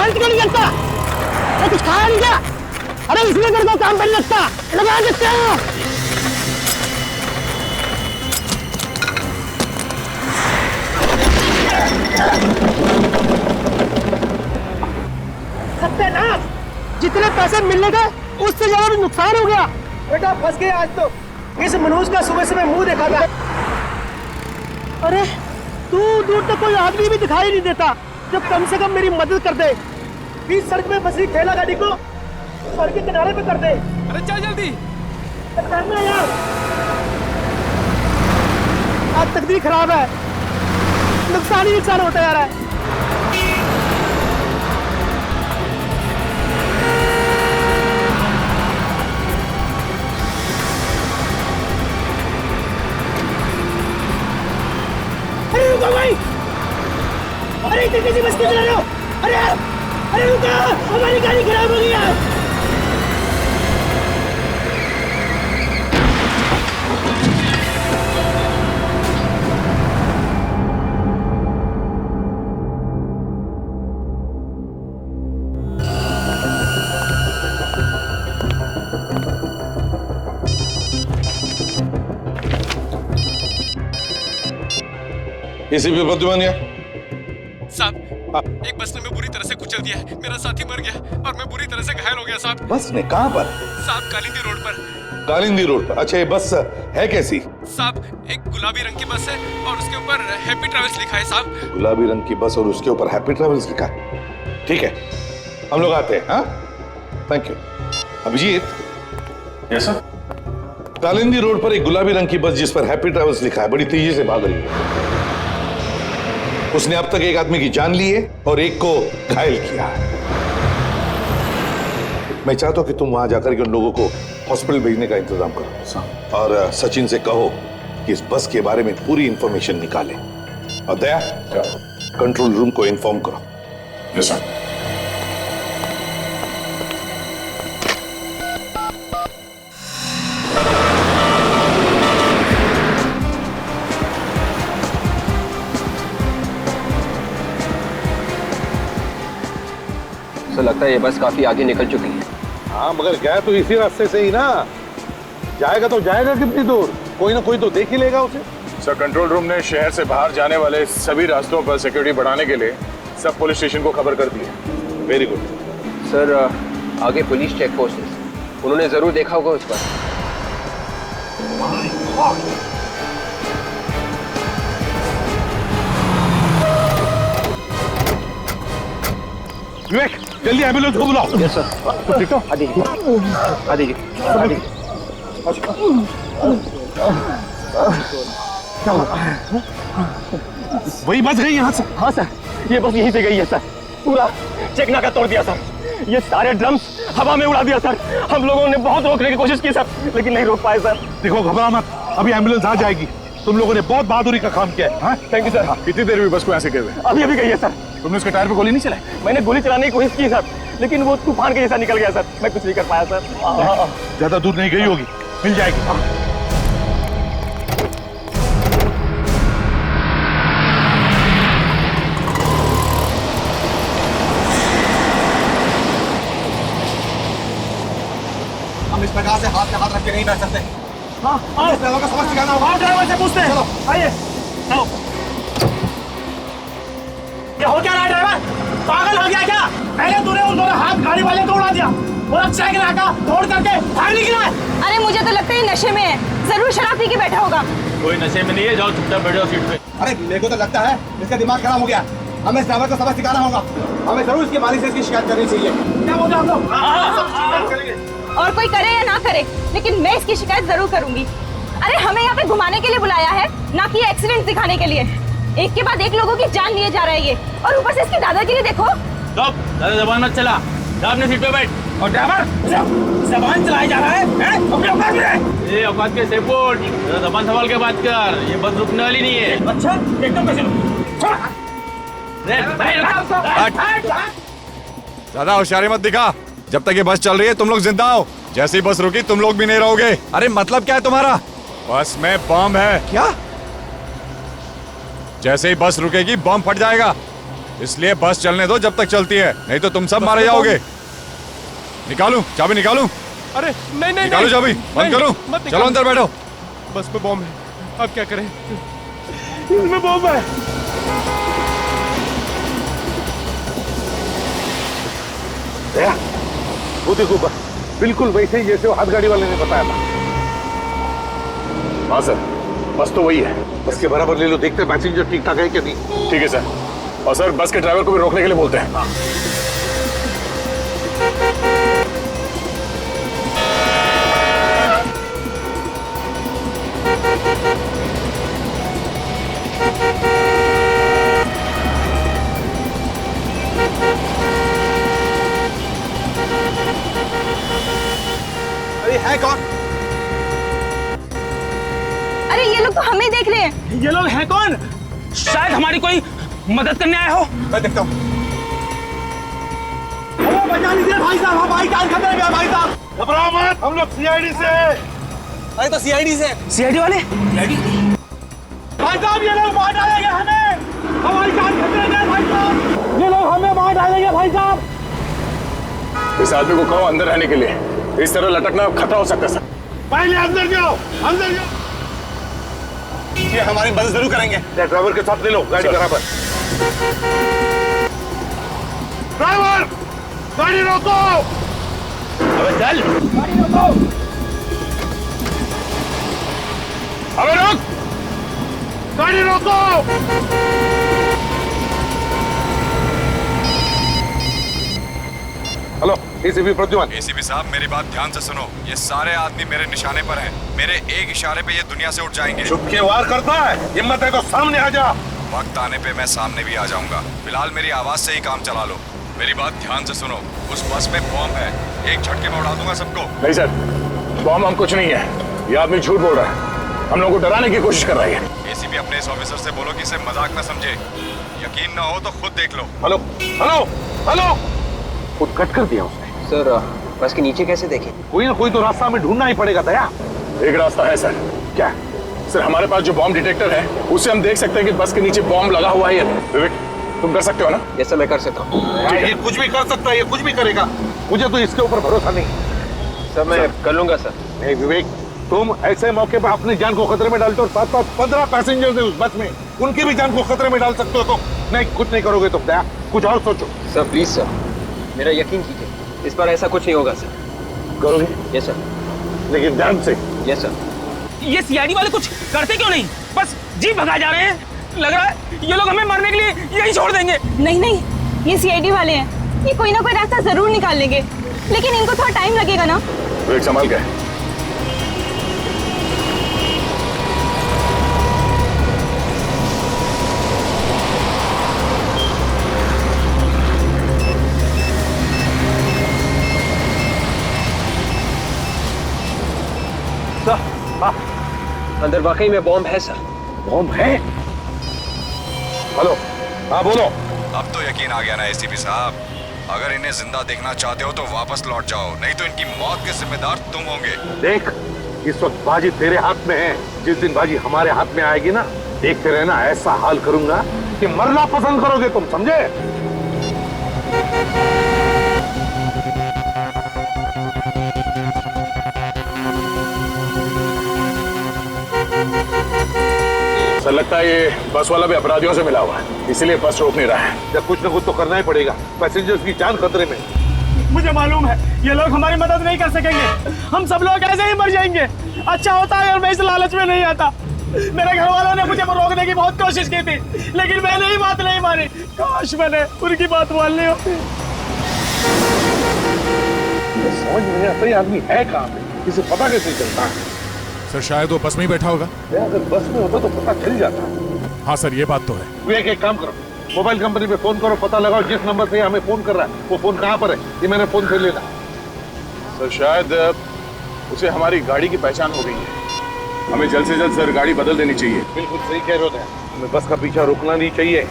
Lunch क्यों नहीं करता? अरे कुछ खाया नहीं क्या? अरे इसलिए मेरे को काम पे नहीं लगता। लगा देते हैं। सत्यानाश! जितने पैसे मिलने गए उससे ज्यादा भी नुकसान हो गया। बेटा फंस गए आज तो। इस मनोज का सुबह सुबह मुंह देखा था। अरे दूर तक कोई आदमी भी दिखाई नहीं देता जो कम से कम मेरी मदद कर दे। बीच सड़क में फंसी ठेला गाड़ी को सड़क के किनारे पे कर दे। अरे चल जल्दी करना यार। आज तकदीर खराब है, नुकसान ही नुकसान होता जा रहा है। अरे रुको भाई, अरे इतनी कैसी बस क्यों चला रहे हो? अरे रुको, हमारी गाड़ी खराब हो गई है। एसीपी प्रद्युमन साहब, एक बस ने मैं बुरी तरह से कुचल दिया है। मेरा साथी मर गया और मैं बुरी तरह से घायल हो गया साहब। बस ने कहाँ पर? साहब कालिंदी रोड पर। कालिंदी रोड पर? अच्छा, ये बस है कैसी? साहब एक गुलाबी रंग की बस है और उसके ऊपर हैप्पी ट्रैवल्स लिखा है साहब। गुलाबी रंग की बस और उसके ऊपर हैप्पी ट्रैवल्स लिखा है। ठीक है, हम लोग आते हैं। हाँ, thank you. Abhijit. Yes sir. Kalindi road पर एक गुलाबी रंग की बस जिस पर हैप्पी ट्रैवल्स लिखा है बड़ी तेजी से भाग रही है। उसने अब तक एक आदमी की जान ली है और एक को घायल किया है। मैं चाहता हूं कि तुम वहां जाकर के उन लोगों को हॉस्पिटल भेजने का इंतजाम करो और सचिन से कहो कि इस बस के बारे में पूरी इंफॉर्मेशन निकाले। और दया, कंट्रोल रूम को इन्फॉर्म करो। Yes sir. तो लगता है ये बस काफी आगे निकल चुकी है। हाँ, मगर गया तो इसी रास्ते से ही ना। जाएगा तो जाएगा कितनी दूर? कोई ना कोई तो देख ही लेगा उसे। सर, कंट्रोल रूम ने शहर से बाहर जाने वाले सभी रास्तों पर सिक्योरिटी बढ़ाने के लिए सब पुलिस स्टेशन को खबर कर दी है। वेरी गुड सर, आगे पुलिस चेक पोस्ट है, उन्होंने जरूर देखा होगा उस पर। विवेक, जल्दी एम्बुलेंस को बुलाओ। Yes sir. ठीक हो? आ दीजिए। वही बस गई यहाँ से? हाँ सर, ये बस यहीं से गई है सर। पूरा चेक नाका तोड़ दिया सर। ये सारे ड्रम्स हवा में उड़ा दिया सर। हम लोगों ने बहुत रोकने की कोशिश की सर, लेकिन नहीं रोक पाए सर। देखो, घबरा मत, अभी एम्बुलेंस आ जाएगी। तुम लोगों ने बहुत बहादुरी का काम किया है। Thank you sir. कितनी देर हुई बस को यहाँ से गए हुए? अभी गई है सर। तुमने उसके टायर पे गोली नहीं चलाई? मैंने गोली चलाने की कोशिश की सर, लेकिन वो तूफान के जैसा निकल गया सर। मैं कुछ नहीं कर पाया सर। ज्यादा दूर नहीं गई होगी, मिल जाएगी। हम इस प्रकार से हाथ पे हाथ रख के नहीं बैठ सकते। हाँ, ड्राइवर का सबक सिखाना होगा। ड्राइवर से पूछते हैं। चलो आइए। चलो। ये हो क्या रहा है ड्राइवर? पागल हो गया क्या? पहले तूने उन दोनों हाथ गाड़ी वाले को उड़ा दिया और चेक नाका तोड़ करके भाग निकला है। अरे मुझे तो लगता है ये नशे में है, जरूर शराब पी के बैठा होगा। कोई नशे में नहीं है, जाओ चुपचाप बैठो सीट पे। अरे मेरे को तो लगता है इसका दिमाग खराब हो गया। हमें इस ड्राइवर को सबक सिखाना होगा। हमें जरूर इसके मालिक से इसकी शिकायत करनी चाहिए। क्या बोलते हैं हम लोग? और कोई करे या ना करे, लेकिन मैं इसकी शिकायत जरूर करूंगी। अरे हमें यहाँ पे घुमाने के लिए बुलाया है, ना कि एक्सीडेंट दिखाने के लिए। एक के बाद एक लोगों की जान लिए जा रहा है ये, और ऊपर से इसकी दादागिरी देखो। ज्यादा जबान मत चला, जा अपने सीट पे बैठ। और ड्राइवर जबान चलाया जा रहा है? अपने औकात में रहे। ये औकात के सेपोर्ट, जबान संभाल के बात कर। ये बस रुकने वाली नहीं है। अच्छा, एकदम कैसे? ज्यादा होशियारी मत दिखा। जब तक ये बस चल रही है तुम लोग जिंदा हो। जैसी बस रुकी तुम लोग भी नहीं रहोगे। अरे मतलब क्या है तुम्हारा? बस में बम है। क्या? जैसे ही बस रुकेगी बम फट जाएगा। इसलिए बस चलने दो जब तक चलती है, नहीं तो तुम सब मारे जाओगे। निकालू चाबी, निकालू? अरे नहीं नहीं निकालो चाबी, बंद करो। चलो अंदर बैठो। बस पे बॉम्ब है, अब क्या करें? इसमें बॉम्ब है। दया, वो देखो बस बिल्कुल वैसे ही जैसे वो हाथ गाड़ी वाले ने बताया था। हाँ सर, बस तो वही है। बस के बराबर ले लो, देखते हैं पैसेंजर ठीक ठाक है कि नहीं। ठीक है सर। और सर बस के ड्राइवर को भी रोकने के लिए बोलते हैं। अरे है कौन? अरे ये लोग तो हमें देख रहे हैं। ये लोग हैं कौन? शायद हमारी कोई मदद करने आए हो। मैं देखता हूँ। हमें बचा लीजिए भाई साहब, हमारी जान खतरे में है भाई साहब। घबराओ मत, हम लोग सीआईडी से। अरे तो सीआईडी से? सीआईडी वाले? भाई साहब ये लोग मार डालेंगे हमें, हमारी जान खतरे में है भाई साहब। ये लोग हमें मार डालेंगे भाई साहब। इस आदमी को कहो अंदर रहने के लिए, इस तरह लटकना खतरा हो सकता है सर। पहले अंदर जाओ, अंदर जाओ। ये हमारी मदद जरूर करेंगे। ड्राइवर के साथ ले लो गाड़ी बराबर। ड्राइवर गाड़ी रोको। अबे चल, गाड़ी रोको। अबे रोक। गाड़ी रोको। Hello ACP Pradyuman. एसीपी साहब मेरी बात ध्यान से सुनो, ये सारे आदमी मेरे निशाने पर हैं। मेरे एक इशारे पे ये दुनिया से उठ जाएंगे। चुप के वार करता है, हिम्मत है तो सामने आ जा। वक्त आने पे मैं सामने भी आ जाऊंगा, फिलहाल मेरी आवाज से ही काम चला लो। मेरी बात ध्यान से सुनो, उस बस में बॉम्ब है, एक झटके में उड़ा दूंगा सबको। नहीं सर, बॉम्ब हम कुछ नहीं है। ये आदमी झूठ बोल रहा है, हम लोगों को डराने की कोशिश कर रहा है। एसीपी अपने इस ऑफिसर से बोलो कि इसे मजाक न समझे, यकीन ना हो तो खुद देख लो। हेलो हेलो हेलो, खुद कट कर दिया उसने। सर बस के नीचे कैसे देखें? कोई ना कोई तो रास्ता हमें ढूंढना ही पड़ेगा दया। एक रास्ता है सर। क्या? सर हमारे पास जो बॉम्ब डिटेक्टर है उससे हम देख सकते हैं कि बस के नीचे बॉम्ब लगा हुआ है या नहीं। विवेक तुम कर सकते हो ना? ये सब मैं कर सकता हूँ। ये कुछ भी कर सकता है, ये कुछ भी करेगा, मुझे तो इसके ऊपर भरोसा नहीं। सर मैं कर लूंगा सर। नहीं विवेक, तुम ऐसे मौके पर अपनी जान को खतरे में डालते हो, साथ साथ 15 पैसेंजर्स हैं उस बस में, उनकी भी जान को खतरे में डाल सकते हो। तो नहीं, कुछ नहीं करोगे तुम दया, कुछ और सोचो। सर प्लीज सर, मेरा यकीन कीजिए, इस बार ऐसा कुछ नहीं होगा सर। करोगे? Yes sir. लेकिन ध्यान से। Yes sir. ये सीआईडी वाले कुछ करते क्यों नहीं? बस जीप भगा जा रहे हैं। लग रहा है ये लोग हमें मारने के लिए यही छोड़ देंगे। नहीं नहीं, ये सीआईडी वाले हैं, ये कोई ना कोई रास्ता जरूर निकाल लेंगे, लेकिन इनको थोड़ा टाइम लगेगा ना। विवेक संभाल के। अंदर वाकई में बॉम्ब है सर। बॉम्ब है? हेलो, हाँ बोलो। अब तो यकीन आ गया ना एसीपी साहब, अगर इन्हें जिंदा देखना चाहते हो तो वापस लौट जाओ, नहीं तो इनकी मौत के जिम्मेदार तुम होंगे। देख, इस वक्त बाजी तेरे हाथ में है, जिस दिन बाजी हमारे हाथ में आएगी ना, देखते रहना, ऐसा हाल करूंगा कि मरना पसंद करोगे तुम, समझे? सर लगता है ये बस वाला भी अपराधियों से मिला हुआ है, इसीलिए बस रोक नहीं रहा है। जब कुछ ना कुछ तो करना ही पड़ेगा, पैसेंजर्स की जान खतरे में। मुझे मालूम है ये लोग हमारी मदद नहीं कर सकेंगे, हम सब लोग ऐसे ही मर जाएंगे। अच्छा होता है अगर मैं इस लालच में नहीं आता। मेरे घर वालों ने मुझे रोकने की बहुत कोशिश की थी, लेकिन मैंने ही बात नहीं मानी। काश मैंने उनकी बात मान ली होती। समझ में नहीं आता ये आदमी है कहाँ पे, इसे पता कैसे चलता है? सर शायद वो बस में ही बैठा होगा। अगर बस में होता तो पता चल जाता। हाँ सर ये बात तो है। विवेक एक काम करो, मोबाइल कंपनी पे फोन करो, पता लगाओ जिस नंबर से हमें फोन कर रहा है वो फोन कहाँ पर है, ये मैंने फोन से लेना। सर शायद उसे हमारी गाड़ी की पहचान हो गई है, हमें जल्द से जल्द सर गाड़ी बदल देनी चाहिए। बिल्कुल सही कह रहे हो, हमें बस का पीछा रोकना नहीं चाहिए,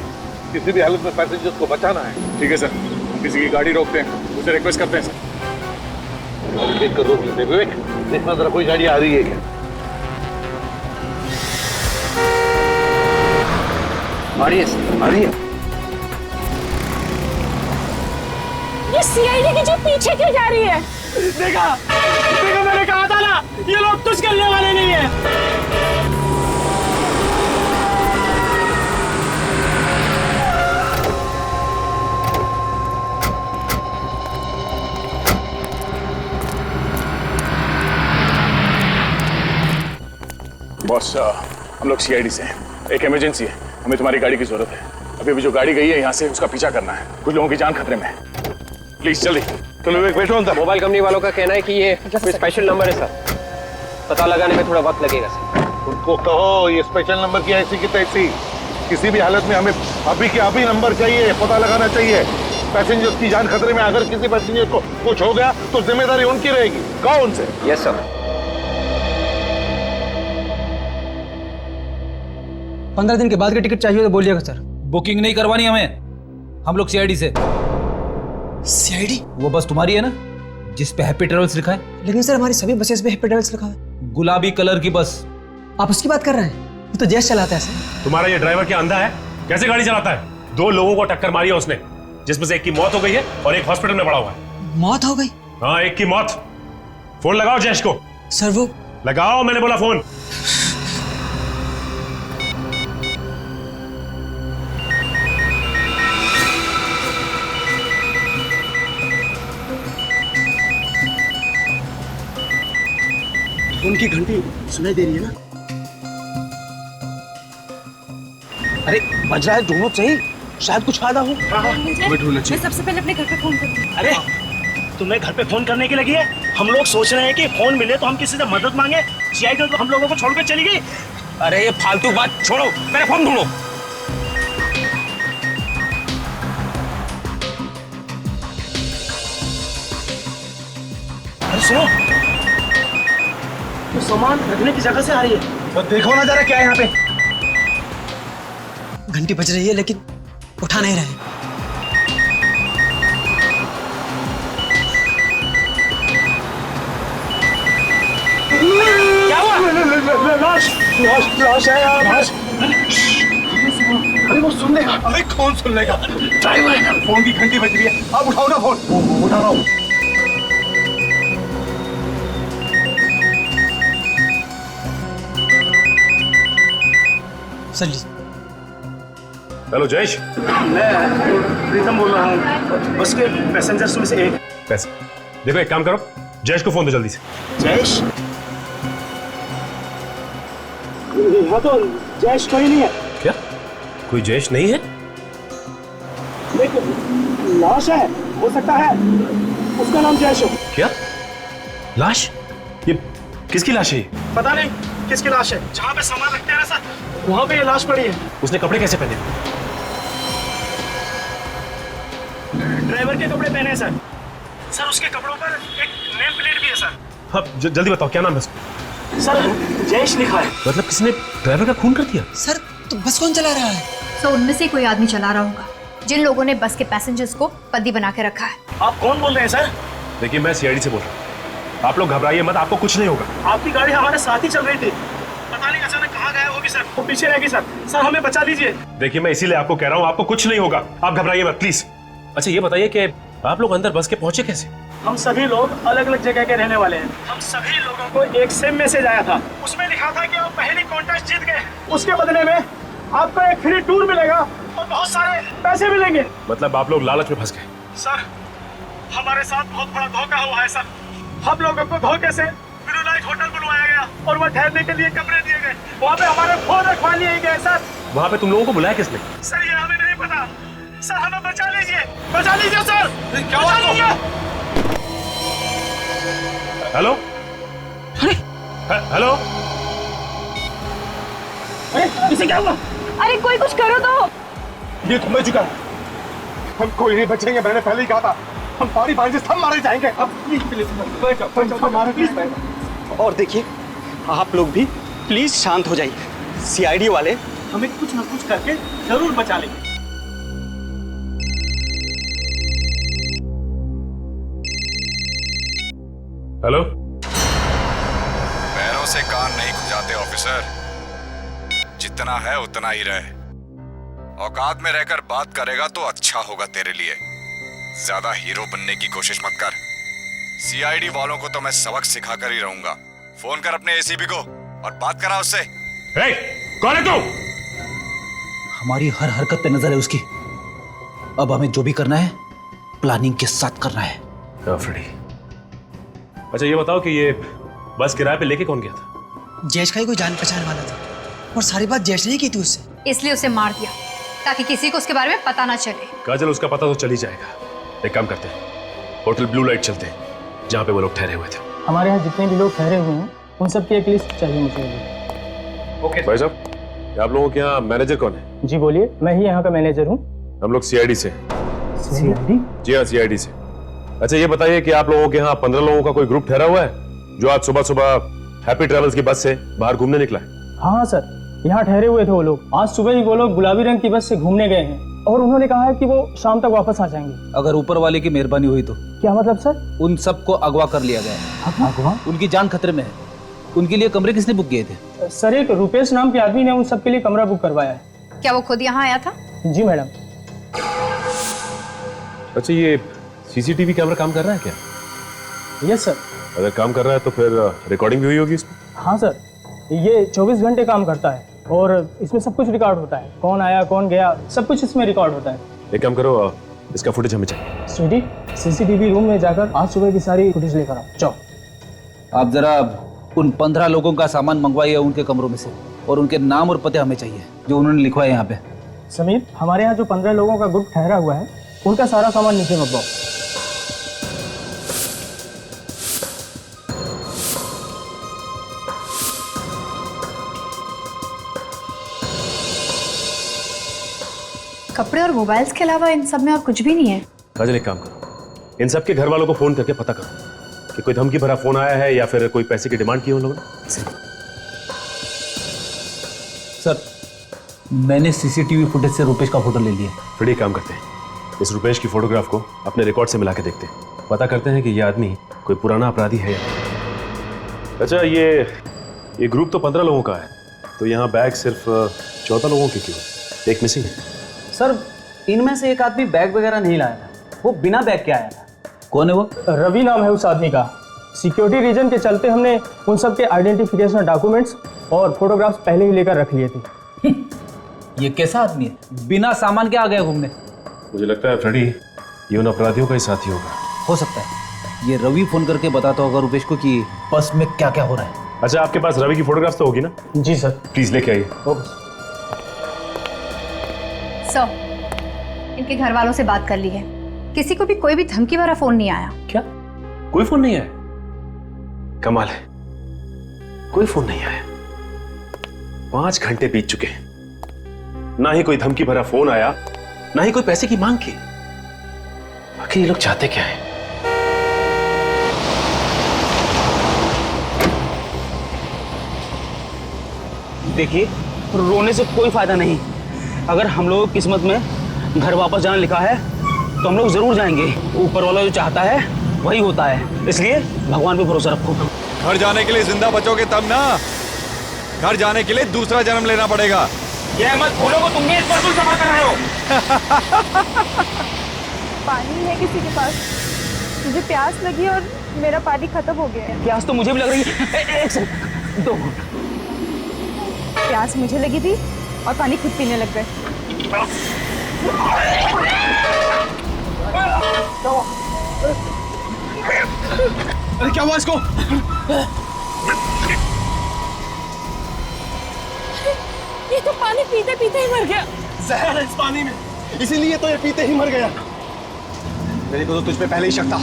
किसी भी हालत में पैसेंजर्स को बचाना है। ठीक है सर, हम किसी की गाड़ी रोकते हैं, उसे रिक्वेस्ट करते हैं सर। देख कर रोक लेते। विवेक देखना जरा कोई गाड़ी आ रही है क्या? आ रही है सर। आ रही है। ये सीआईडी की जीप पीछे क्यों जा रही है? देखा देखा, मैंने कहा था ना ये लोग कुछ करने वाले नहीं है। बॉस, हम लोग सीआईडी से हैं। एक इमरजेंसी है, हमें तुम्हारी गाड़ी की जरूरत है। अभी जो गाड़ी गई है यहाँ से, उसका पीछा करना है। कुछ लोगों की जान खतरे में है। प्लीज जल्दी। चलो बैठो अंदर। मोबाइल कंपनी वालों का कहना है कि ये कोई स्पेशल नंबर है सर, पता लगाने में थोड़ा वक्त लगेगा सर। उनको कहो ये स्पेशल नंबर की ऐसी की तैसी, किसी भी हालत में हमें अभी के अभी नंबर चाहिए, पता लगाना चाहिए। पैसेंजर्स की जान खतरे में, अगर किसी पैसेंजर को कुछ हो गया तो जिम्मेदारी उनकी रहेगी। कहो उनसे। Yes sir. 15 दिन के बाद की टिकट चाहिए तो बोलिएगा सर। बुकिंग नहीं करवानी हमें, हम लोग सीआईडी से। सीआईडी? वो बस तुम्हारी है ना, जिस पे हैप्पी ट्रेवल्स लिखा है? लेकिन सर हमारी सभी बसेस पे हैप्पी ट्रेवल्स लिखा है। गुलाबी कलर की बस। आप उसकी बात कर रहे हैं? ये तो जैश चलाता है सर। तुम्हारा ये ड्राइवर क्या अंधा है? कैसे गाड़ी चलाता है? 2 लोगों को टक्कर मारी है उसने, जिसमें से एक की मौत हो गई है और एक हॉस्पिटल में पड़ा हुआ है। मौत हो गई? हाँ, एक की मौत। फोन लगाओ जैश को। सर वो लगाओ, मैंने बोला फोन। उनकी घंटी सुनाई दे रही है ना? अरे बज रहा है, ढूंढो सही, शायद कुछ फायदा हो। मैं सबसे पहले अपने घर पे फोन करूंगी। अरे तुम्हें घर पे फोन करने की लगी है? हम लोग सोच रहे हैं कि फोन मिले तो हम किसी से मदद मांगे। सीआईडी तो हम लोगों को छोड़कर चली गई। अरे ये फालतू बात छोड़ो, मेरा फोन ढूंढो। अरे सुनो, तो सामान रखने की जगह से आ रही है। तो देखो ना जरा क्या है यहाँ पे। घंटी बज रही है लेकिन उठा नहीं रहे। क्या हुआ? लाश लाश है यार। लाश। अरे वो सुन लेगा। अरे कौन सुन लेगा? ड्राइवर है। फोन की घंटी बज रही है, आप उठाओ ना फोन। उठा रहा हूँ। हेलो जयेश। मैं प्रीतम बोल रहा हूँ, बस के पैसेंजर्स में से एक। पैसे देखो, एक काम करो, जयेश को फोन दो जल्दी से। जयेश? यहाँ तो जयेश कोई नहीं है। क्या कोई जयेश नहीं है? एक लाश है, हो सकता है उसका नाम जयेश हो। क्या लाश? ये किसकी लाश है? पता नहीं किसकी लाश है। जहाँ पे सामान रखते हैं ना सर, वहाँ पे ये लाश पड़ी है। उसने कपड़े कैसे पहने? ड्राइवर के कपड़े पहने हैं सर। सर उसके कपड़ों पर एक नेम प्लेट भी है सर। हाँ, जल्दी बताओ क्या नाम है उसका? सर जयेश लिखा है। मतलब किसने ड्राइवर का खून कर दिया? सर तो बस कौन चला रहा है? तो उनमें से कोई आदमी चला रहा होगा, जिन लोगों ने बस के पैसेंजर्स को बंदी बना के रखा है। आप कौन बोल रहे हैं सर? देखिए, मैं सीआईडी से बोल रहा हूँ। आप लोग घबराइए मत, आपको कुछ नहीं होगा। आपकी गाड़ी हमारे साथ ही चल रही थी, पता नहीं अचानक कहाँ गायब होगी सर। वो पीछे रह गई सर। सर हमें बचा लीजिए। देखिए, मैं इसीलिए आपको कह रहा हूँ, आपको कुछ नहीं होगा, आप घबराइए मत प्लीज। अच्छा ये बताइए कि आप लोग अंदर बस के पहुंचे कैसे? हम सभी लोग अलग अलग जगह के रहने वाले हैं। हम सभी लोगों को एक सेम मैसेज आया था, उसमें लिखा था कि आप पहली कॉन्टेस्ट जीत गए, उसके बदले में आपको एक फ्री टूर मिलेगा और बहुत सारे पैसे मिलेंगे। मतलब आप लोग लालच में फंस गए? सर हमारे साथ बहुत बड़ा धोखा हुआ है सर। हम लोगों को धोखे से ब्लू होटल बुलवाया गया और वहाँ ठहरने के लिए कमरे दिए गए। वहाँ पे हमारे फोन रखवा लिए गए सर। वहाँ पे तुम लोगों को बुलाया किसने? सर ये हमें नहीं पता। सर हमें बचा लीजिए सर। क्या हुआ? हेलो? हेलो? अरे इसे क्या हुआ? अरे कोई कुछ करो तो। ये थम चुका है, हम कोई नहीं बचेंगे। मैंने पहले ही कहा था, हम पानी पानी से सब मारे जाएंगे। अब प्लीज। और देखिए आप लोग भी प्लीज शांत हो जाइए। सीआईडी वाले हमें कुछ ना कुछ करके जरूर बचा लेंगे। हेलो? पैरों से कान नहीं खुजाते ऑफिसर, जितना है उतना ही रहे। औकात में रहकर बात करेगा तो अच्छा होगा तेरे लिए। ज्यादा हीरो बनने की कोशिश मत कर। सीआईडी वालों को तो मैं सबक सिखाकर ही रहूंगा। फोन कर अपने एसीपी को और बात करा उससे। कौन है तू? हमारी हर हरकत पे नजर है उसकी। अब हमें जो भी करना है प्लानिंग के साथ करना है। फ्रेडी, अच्छा ये बताओ कि ये बस किराए पे लेके कौन गया था? जयेश का ही कोई जान पहचान वाला था और सारी बात जयेश ने ही की थी उससे। इसलिए उसे मार दिया ताकि किसी को उसके बारे में पता ना चले। काजल, उसका पता तो चल ही जाएगा। एक काम करते हैं, होटल ब्लू लाइट चलते हैं जहाँ पे वो लोग ठहरे हुए थे। हमारे यहाँ जितने भी लोग ठहरे हुए हैं उन सब की एक लिस्ट चाहिए मुझे। ओके भाई साहब, आप लोगों के यहाँ मैनेजर कौन है? जी बोलिए, मैं ही यहाँ का मैनेजर हूँ। हम लोग सीआईडी से। सीआईडी? जी हाँ, सीआईडी से। अच्छा ये बताइए कि आप लोगों के यहाँ 15 लोगों का कोई ग्रुप ठहरा हुआ है जो आज सुबह सुबह हैप्पी ट्रेवल्स की बस से बाहर घूमने निकला है? हाँ सर, यहाँ ठहरे हुए थे वो लोग। आज सुबह ही वो लोग गुलाबी रंग की बस से घूमने गए हैं और उन्होंने कहा है कि वो शाम तक वापस आ जाएंगे। अगर ऊपर वाले की मेहरबानी हुई तो? क्या मतलब सर? उन सबको अगवा कर लिया गया है। अगवा? उनकी जान खतरे में है। उनके लिए कमरे किसने बुक किए थे? सर, एक रुपेश नाम के आदमी ने उन सबके लिए कमरा बुक करवाया है। क्या वो खुद यहाँ आया था? जी मैडम। अच्छा ये सीसीटीवी कैमरा काम कर रहा है क्या? Yes sir. अगर काम कर रहा है तो फिर रिकॉर्डिंग भी हुई होगी इसमें? हाँ सर, ये 24 घंटे काम करता है और इसमें सब कुछ रिकॉर्ड होता है। कौन आया कौन गया सब कुछ इसमें रिकॉर्ड होता है। एक काम करो, इसका फुटेज हमें चाहिए। स्वीटी, सीसीटीवी रूम में जाकर आज सुबह की सारी फुटेज लेकर आओ। जाओ। आप जरा उन 15 लोगों का सामान मंगवाइए उनके कमरों में से, और उनके नाम और पते हमें चाहिए जो उन्होंने लिखवाए यहाँ पे। समीर, हमारे यहाँ जो 15 लोगों का ग्रुप ठहरा हुआ है उनका सारा सामान नीचे मंगवाओ। कपड़े और मोबाइल्स के अलावा इन सब में और कुछ भी नहीं है। काजल, एक काम करो, इन सबके घर वालों को फोन करके पता करो कि कोई धमकी भरा फोन आया है या फिर कोई पैसे की डिमांड की उन लोगों ने। सर, मैंने सीसीटीवी फुटेज से रुपेश का फोटो ले लिया। फिर एक काम करते हैं, इस रुपेश की फोटोग्राफ को अपने रिकॉर्ड से मिला के देखते हैं, पता करते हैं कि ये आदमी कोई पुराना अपराधी है या नहीं। अच्छा ये ग्रुप तो 15 लोगों का है, तो यहाँ बैग सिर्फ 14 लोगों की क्यों? एक मिसिंग है। सर, इनमें से एक आदमी बैग वगैरह नहीं लाया था, वो बिना बैग के आया था। कौन है वो? रवि नाम है उस आदमी का। सिक्योरिटी रीजन के चलते हमने उन सब के आइडेंटिफिकेशन डॉक्यूमेंट्स और फोटोग्राफ्स पहले ही लेकर रख लिए थे। ये कैसा आदमी है, बिना सामान के आ गया घूमने? मुझे लगता है फ्रेडी ये उन अपराधियों का ही साथी होगा। हो सकता है ये रवि फोन करके बताता होगा रुपेश को कि बस में क्या क्या हो रहा है। अच्छा, आपके पास रवि की फोटोग्राफ तो होगी ना? जी सर। प्लीज लेके आइए। सर, इनके घर वालों से बात कर ली है, किसी को भी कोई भी धमकी भरा फोन नहीं आया। क्या? कोई फोन नहीं आया? कमाल है, कोई फोन नहीं आया। 5 घंटे बीत चुके हैं, ना ही कोई धमकी भरा फोन आया, ना ही कोई पैसे की मांग की। आखिर ये लोग चाहते क्या है? देखिए, रोने से कोई फायदा नहीं। अगर हम लोग किस्मत में घर वापस जाना लिखा है तो हम लोग जरूर जाएंगे। ऊपर वाला जो चाहता है वही होता है, इसलिए भगवान पे भरोसा रखो। घर जाने के लिए जिंदा बचोगे तब ना, घर जाने के लिए दूसरा जन्म लेना पड़ेगा। ये मत भूलो को तुम भी इस पर कुछ जमा कर रहे हो। पानी है किसी के पास? मुझे प्यास लगी और मेरा पानी खत्म हो गया है। प्यास तो मुझे भी लग रही है। एक सेकंड, दो। प्यास मुझे लगी थी और पानी खुद पीने लग गए। अरे क्या हुआ इसको? ये तो पानी पीते पीते ही मर गया। जहर है इस पानी में, इसीलिए तो ये पीते ही मर गया। मेरे को तो तुझ पे पहले ही शक था,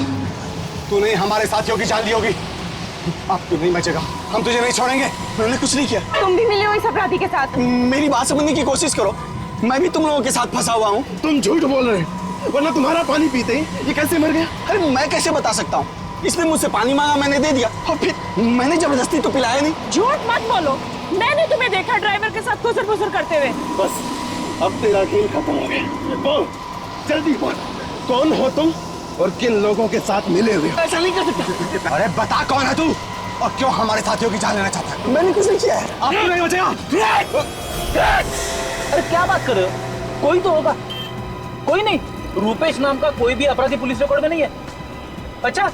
तूने हमारे साथियों की जान ली होगी। अब तू नहीं बचेगा, हम तुझे नहीं छोड़ेंगे। मैंने कुछ नहीं किया। तुम भी मिले हो इस अपराधी के साथ? मेरी बात समझने की कोशिश करो, मैं भी तुम लोगों के साथ फंसा हुआ हूँ। तुम झूठ बोल रहे हो, वरना तुम्हारा पानी पीते ही ये कैसे मर गया? अरे मैं कैसे बता सकता हूँ? इसने मुझसे पानी मांगा, मैंने दे दिया, और फिर मैंने जबरदस्ती तो पिलाया नहीं। झूठ मत बोलो, मैंने तुम्हें देखा ड्राइवर के साथ खुसर-फुसर करते हुए। बस अब तेरा खेल खत्म हो गया। बोल, जल्दी बोल, कौन हो तुम और किन लोगों के साथ मिले हुए हो? ऐसा नहीं कर सकता। अरे बता कौन है तू और क्यों हमारे साथियों की जान लेना चाहता है? मैंने कुछ नहीं किया है। आप नहीं बचेगा। अरे क्या बात कर रहे हो? कोई तो होगा। कोई नहीं, रूपेश नाम का कोई भी अपराधी पुलिस रिकॉर्ड में नहीं है? अच्छा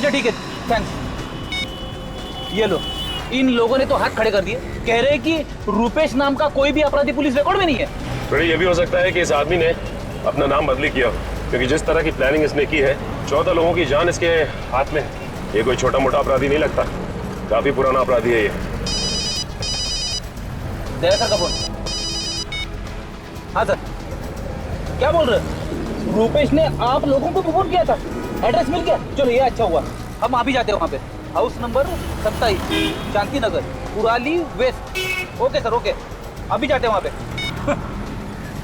ठीक है, थैंक्स। ये लो, इन लोगों ने तो हाथ खड़े कर दिए, कह रहे हैं कि रूपेश नाम का कोई भी अपराधी पुलिस रिकॉर्ड में नहीं है। थोड़ी ये भी हो सकता है कि इस आदमी ने अपना नाम बदली किया, क्योंकि जिस तरह की प्लानिंग इसने की है, 14 लोगों की जान इसके हाथ में। ये कोई छोटा मोटा अपराधी नहीं लगता, काफी पुराना अपराधी है ये। सर का फोन। हाँ सर, क्या बोल रहे? रूपेश ने आप लोगों को फोन किया था, एड्रेस मिल गया? चलो ये अच्छा हुआ, हम आ भी जाते हैं वहाँ पे। House number 27, Shanti Nagar, Kurali west. Okay sir, okay, अभी जाते हैं वहाँ पे।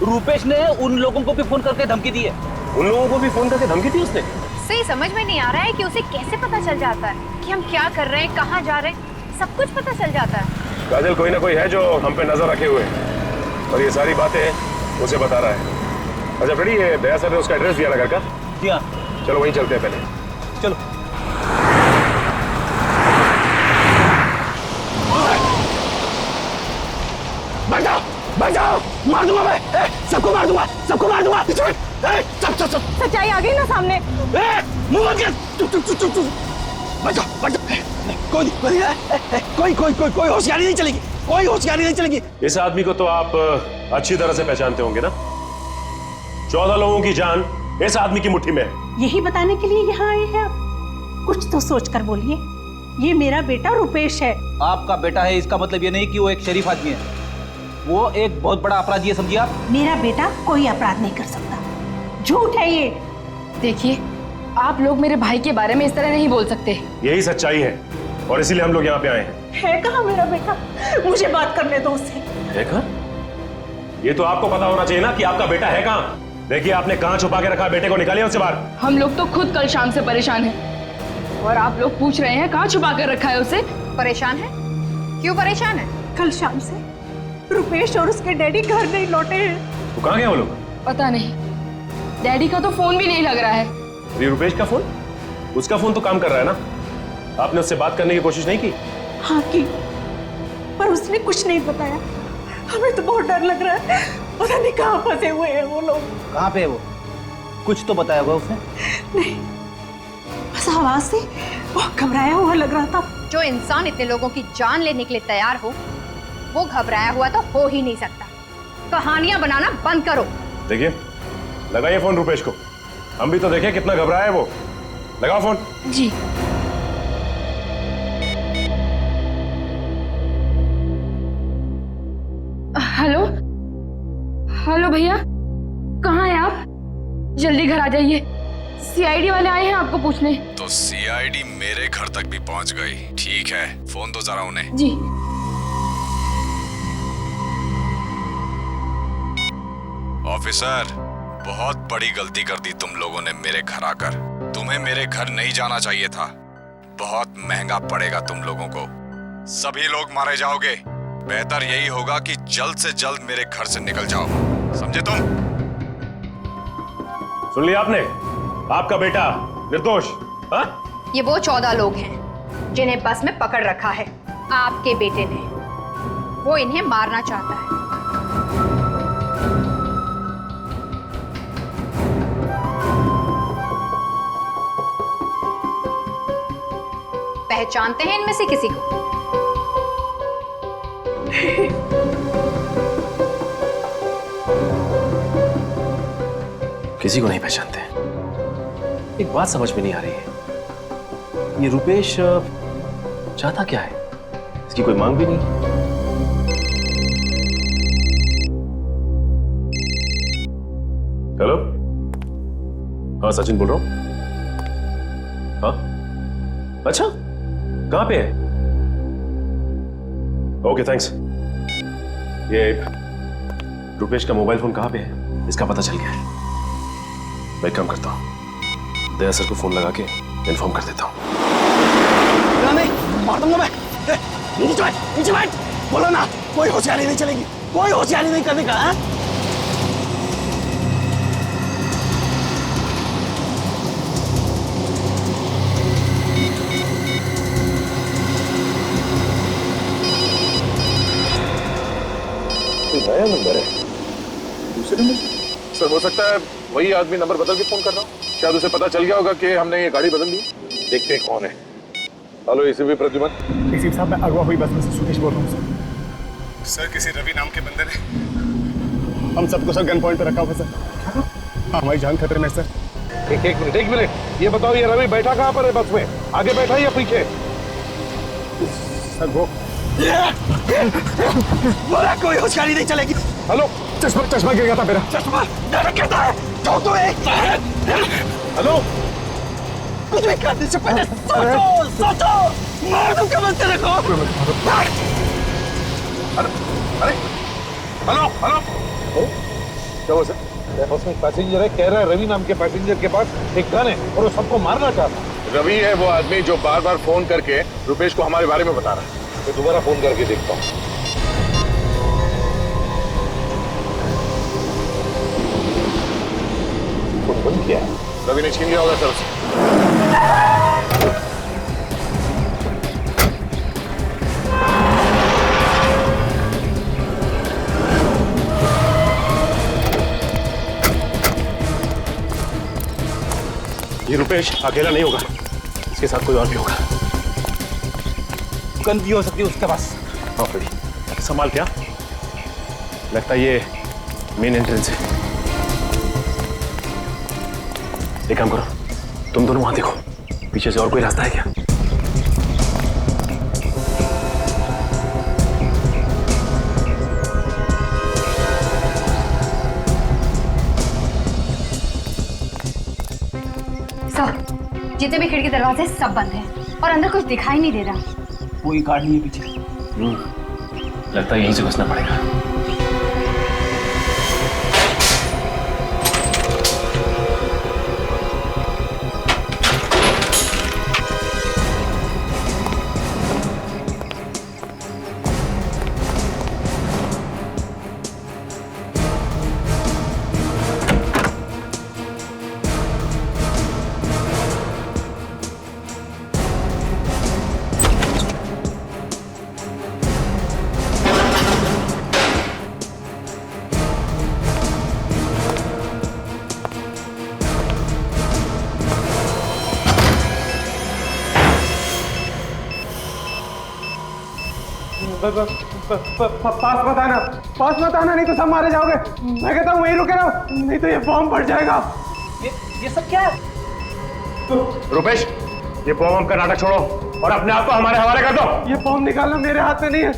रूपेश ने उन लोगों को भी फोन करके धमकी दी है। उन लोगों को भी फोन करके धमकी दी उसने? सही समझ में नहीं आ रहा है कि उसे कैसे पता चल जाता है कि हम क्या कर रहे हैं, कहाँ जा रहे हैं, सब कुछ पता चल जाता है। काजल, कोई ना कोई है जो हम पे नजर रखे हुए है और ये सारी बातें उसे बता रहा है। अच्छा फ्रेडी, ये दया सर ने उसका एड्रेस दिया ना घर का? जी हाँ। चलो वहीं चलते हैं पहले। चलो। बचाओ, मार दूंगा मैं, सबको मार दूंगा, सबको मार दूंगा। सब सच्चाई आ गई ना सामने। मुंह बंद कर। बचाओ, कोई होशियारी नहीं चलेगी, कोई होशियारी नहीं चलेगी। इस आदमी को तो आप अच्छी तरह से पहचानते होंगे ना? 14 लोगों की जान इस आदमी की मुट्ठी में है। यही बताने के लिए यहाँ आए हैं आप? कुछ तो सोच कर बोलिए। ये मेरा बेटा रुपेश है। आपका बेटा है इसका मतलब ये नहीं कि वो एक शरीफ आदमी है, वो एक बहुत बड़ा अपराधी है, समझिए आप। मेरा बेटा कोई अपराध नहीं कर सकता, झूठ है ये। देखिए, आप लोग मेरे भाई के बारे में इस तरह नहीं बोल सकते। यही सच्चाई है और इसीलिए हम लोग यहाँ पे आए हैं। है कहाँ मेरा बेटा? मुझे बात करने दो उससे। है कहाँ? ये तो आपको पता होना चाहिए ना कि आपका बेटा है कहाँ। देखिए, आपने कहाँ छुपा के रखा? बेटे को निकालिए उससे बाहर। हम लोग तो खुद कल शाम से परेशान हैं और आप लोग पूछ रहे हैं कहाँ छुपा कर रखा है उसे। परेशान है? क्यों परेशान है? कल शाम से रुपेश और उसके डैडी घर नहीं लौटे हैं। तो कहाँ गए वो लोग? पता नहीं, डैडी का तो फोन भी नहीं लग रहा है। अरे रुपेश का फोन? उसका फोन तो काम कर रहा है ना? आपने उससे बात करने की कोशिश नहीं की? हाँ की, पर उसने कुछ नहीं बताया। हमें तो बहुत डर लग रहा है, पता नहीं कहाँ फंसे हुए हैं वो लोग। कहाँ पे है वो? कुछ तो बताया होगा उसने? नहीं, बस आवाज से वो घबराया हुआ लग रहा था। जो इंसान इतने लोगों की जान लेने के लिए तैयार हो, वो घबराया हुआ तो हो ही नहीं सकता। कहानियां बनाना बंद करो। देखिए, लगाइए फोन रुपेश को, हम भी तो देखें कितना घबराया है वो। लगाओ फोन। जी। हेलो हेलो भैया, कहाँ हैं आप? जल्दी घर आ जाइए, सीआईडी वाले आए हैं आपको पूछने। तो सीआईडी मेरे घर तक भी पहुंच गई। ठीक है, फोन दो जरा उन्हें। जी। ऑफिसर, बहुत बड़ी गलती कर दी तुम लोगों ने मेरे घर आकर। तुम्हें मेरे घर नहीं जाना चाहिए था, बहुत महंगा पड़ेगा तुम लोगों को। सभी लोग मारे जाओगे। बेहतर यही होगा कि जल्द से जल्द मेरे घर से निकल जाओ, समझे तुम? सुन लिया आपने? आपका बेटा निर्दोष। हाँ? ये वो 14 लोग हैं जिन्हें बस में पकड़ रखा है आपके बेटे ने। वो इन्हें मारना चाहता है। पहचानते हैं इनमें से किसी को? किसी को नहीं पहचानते। एक बात समझ में नहीं आ रही है, ये रुपेश चाहता क्या है? इसकी कोई मांग भी नहीं। हेलो, हाँ सचिन बोल रहा हूं। हाँ, अच्छा, कहां पे है? Okay thanks. ये रुपेश का मोबाइल फोन कहां पे है? इसका पता चल गया है। मैं एक काम करता हूं, दया सर को फोन लगा के इन्फॉर्म कर देता हूं। नहीं, मार दूंगा मैं। नीचे बैठ, बोलो ना, कोई होशियारी नहीं चलेगी, कोई होशियारी नहीं करने का। है? नया नंबर है, दूसरे नंबर से? सर हो सकता है वही आदमी नंबर बदल के फोन कर रहा हूँ। शायद उसे पता चल गया होगा कि हमने ये गाड़ी बदल दी। देखते हैं कौन है। Hello ACP Pradyuman. एसीपी साहब, मैं अगवा हुई बस में से सुकेश बोल रहा हूँ सर। किसी रवि नाम के बंदे ने हम सबको सर गन पॉइंट पे रखा हुआ सर। हमारी जान खतरे में सर। एक मिनट ये बताओ, ये रवि बैठा कहाँ पर है बस में? आगे बैठा है या पीछे? सर वो बोला कोई होशियारी नहीं चलेगी। हेलो, चश्मा गिर गया था मेरा। चश्मा गिरता है तो हेलो, कुछ भी करने से पहले सोचो मार दूंगा मैं तेरे को। अरे हेलो, क्या हुआ सर? बस में पैसेंजर है, कह रहा है रवि नाम के पैसेंजर के पास एक गन है और वो सबको मारना चाहता है। रवि है वो आदमी जो बार बार फोन करके रुपेश को हमारे बारे में बता रहा है। मैं दोबारा फोन करके देखता हूँ। फोन बंद किया है। रवि ने छीन लिया होगा सर उसे। ये रुपेश अकेला नहीं होगा, इसके साथ कोई और भी होगा। गन भी हो सकती है उसके पास। हाँ फ्रेडी, संभाल क्या? लगता है ये मेन एंट्रेंस है। एक काम करो, तुम दोनों वहां देखो, पीछे से और कोई रास्ता है क्या? जितने भी खिड़की दरवाजे सब बंद हैं और अंदर कुछ दिखाई नहीं दे रहा। कोई गार्ड नहीं है पीछे। लगता है यहीं से घुसना पड़ेगा। पास मत आना नहीं तो सब मारे जाओगे। मैं कहता हूँ वहीं रुके रहो, नहीं तो ये बॉम्ब फट जाएगा। ये सब क्या है? रुपेश, ये बॉम्ब का नाटक छोड़ो और अपने आप को हमारे हवाले कर दो। ये बॉम्ब निकालना मेरे हाथ में नहीं है,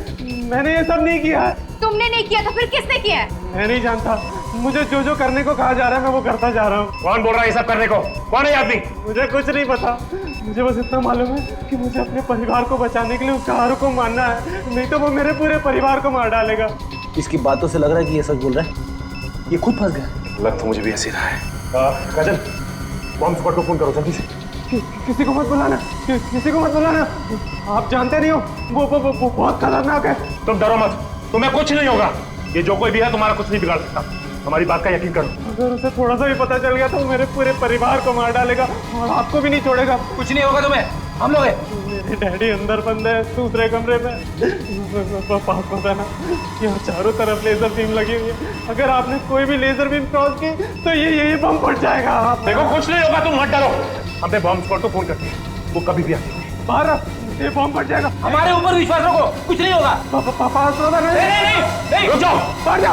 मैंने ये सब नहीं किया है। तुमने नहीं किया तो फिर किसने किया है? मैं नहीं जानता, मुझे जो जो करने को कहा जा रहा है मैं वो करता जा रहा हूँ। कौन बोल रहा है ये सब करने को? कौन है आदमी? मुझे कुछ नहीं पता, मुझे बस इतना मालूम है कि मुझे अपने परिवार को बचाने के लिए उस कार को मारना है, नहीं तो वो मेरे पूरे परिवार को मार डालेगा। इसकी बातों से लग रहा है कि ये सच बोल रहा है। ये खुद फंस गया। लग तो मुझे भी ऐसे रहा है। काजल, बॉम्ब स्क्वाड को फोन करो जल्दी से। किसी को मत बुलाना, किसी को मत बुलाना। आप जानते नहीं हो वो बहुत खतरनाक है। तुम डरो मत, तुम्हें कुछ नहीं होगा। ये जो कोई भी है तुम्हारा कुछ नहीं बिगाड़ सकता। हमारी बात का यकीन करो। अगर उसे थोड़ा सा भी पता चल गया तो वो मेरे पूरे परिवार को मार डालेगा और आपको भी नहीं छोड़ेगा। कुछ नहीं होगा तुम्हें, हम लोग हैं। मेरे डैडी अंदर बंद है दूसरे कमरे में। पास बताना, यहाँ चारों तरफ लेजर बीम लगी हुई है, अगर आपने कोई भी लेजर बीम क्रॉस की तो ये बम फट जाएगा। देखो कुछ नहीं होगा, तुम मत डरो। हमने बॉम्ब स्क्वाड को फोन कर दिया, वो कभी भी आएंगे। बाहर ये बम फट जाएगा। हमारे ऊपर विश्वास रखो, कुछ नहीं होगा। पास नहीं, रुक जाओ, बढ़ जा।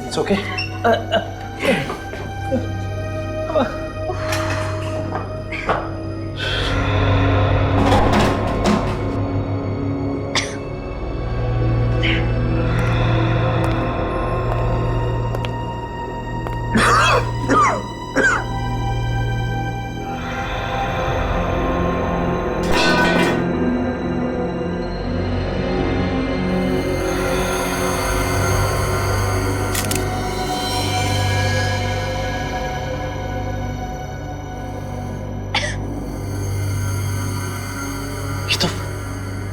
It's okay.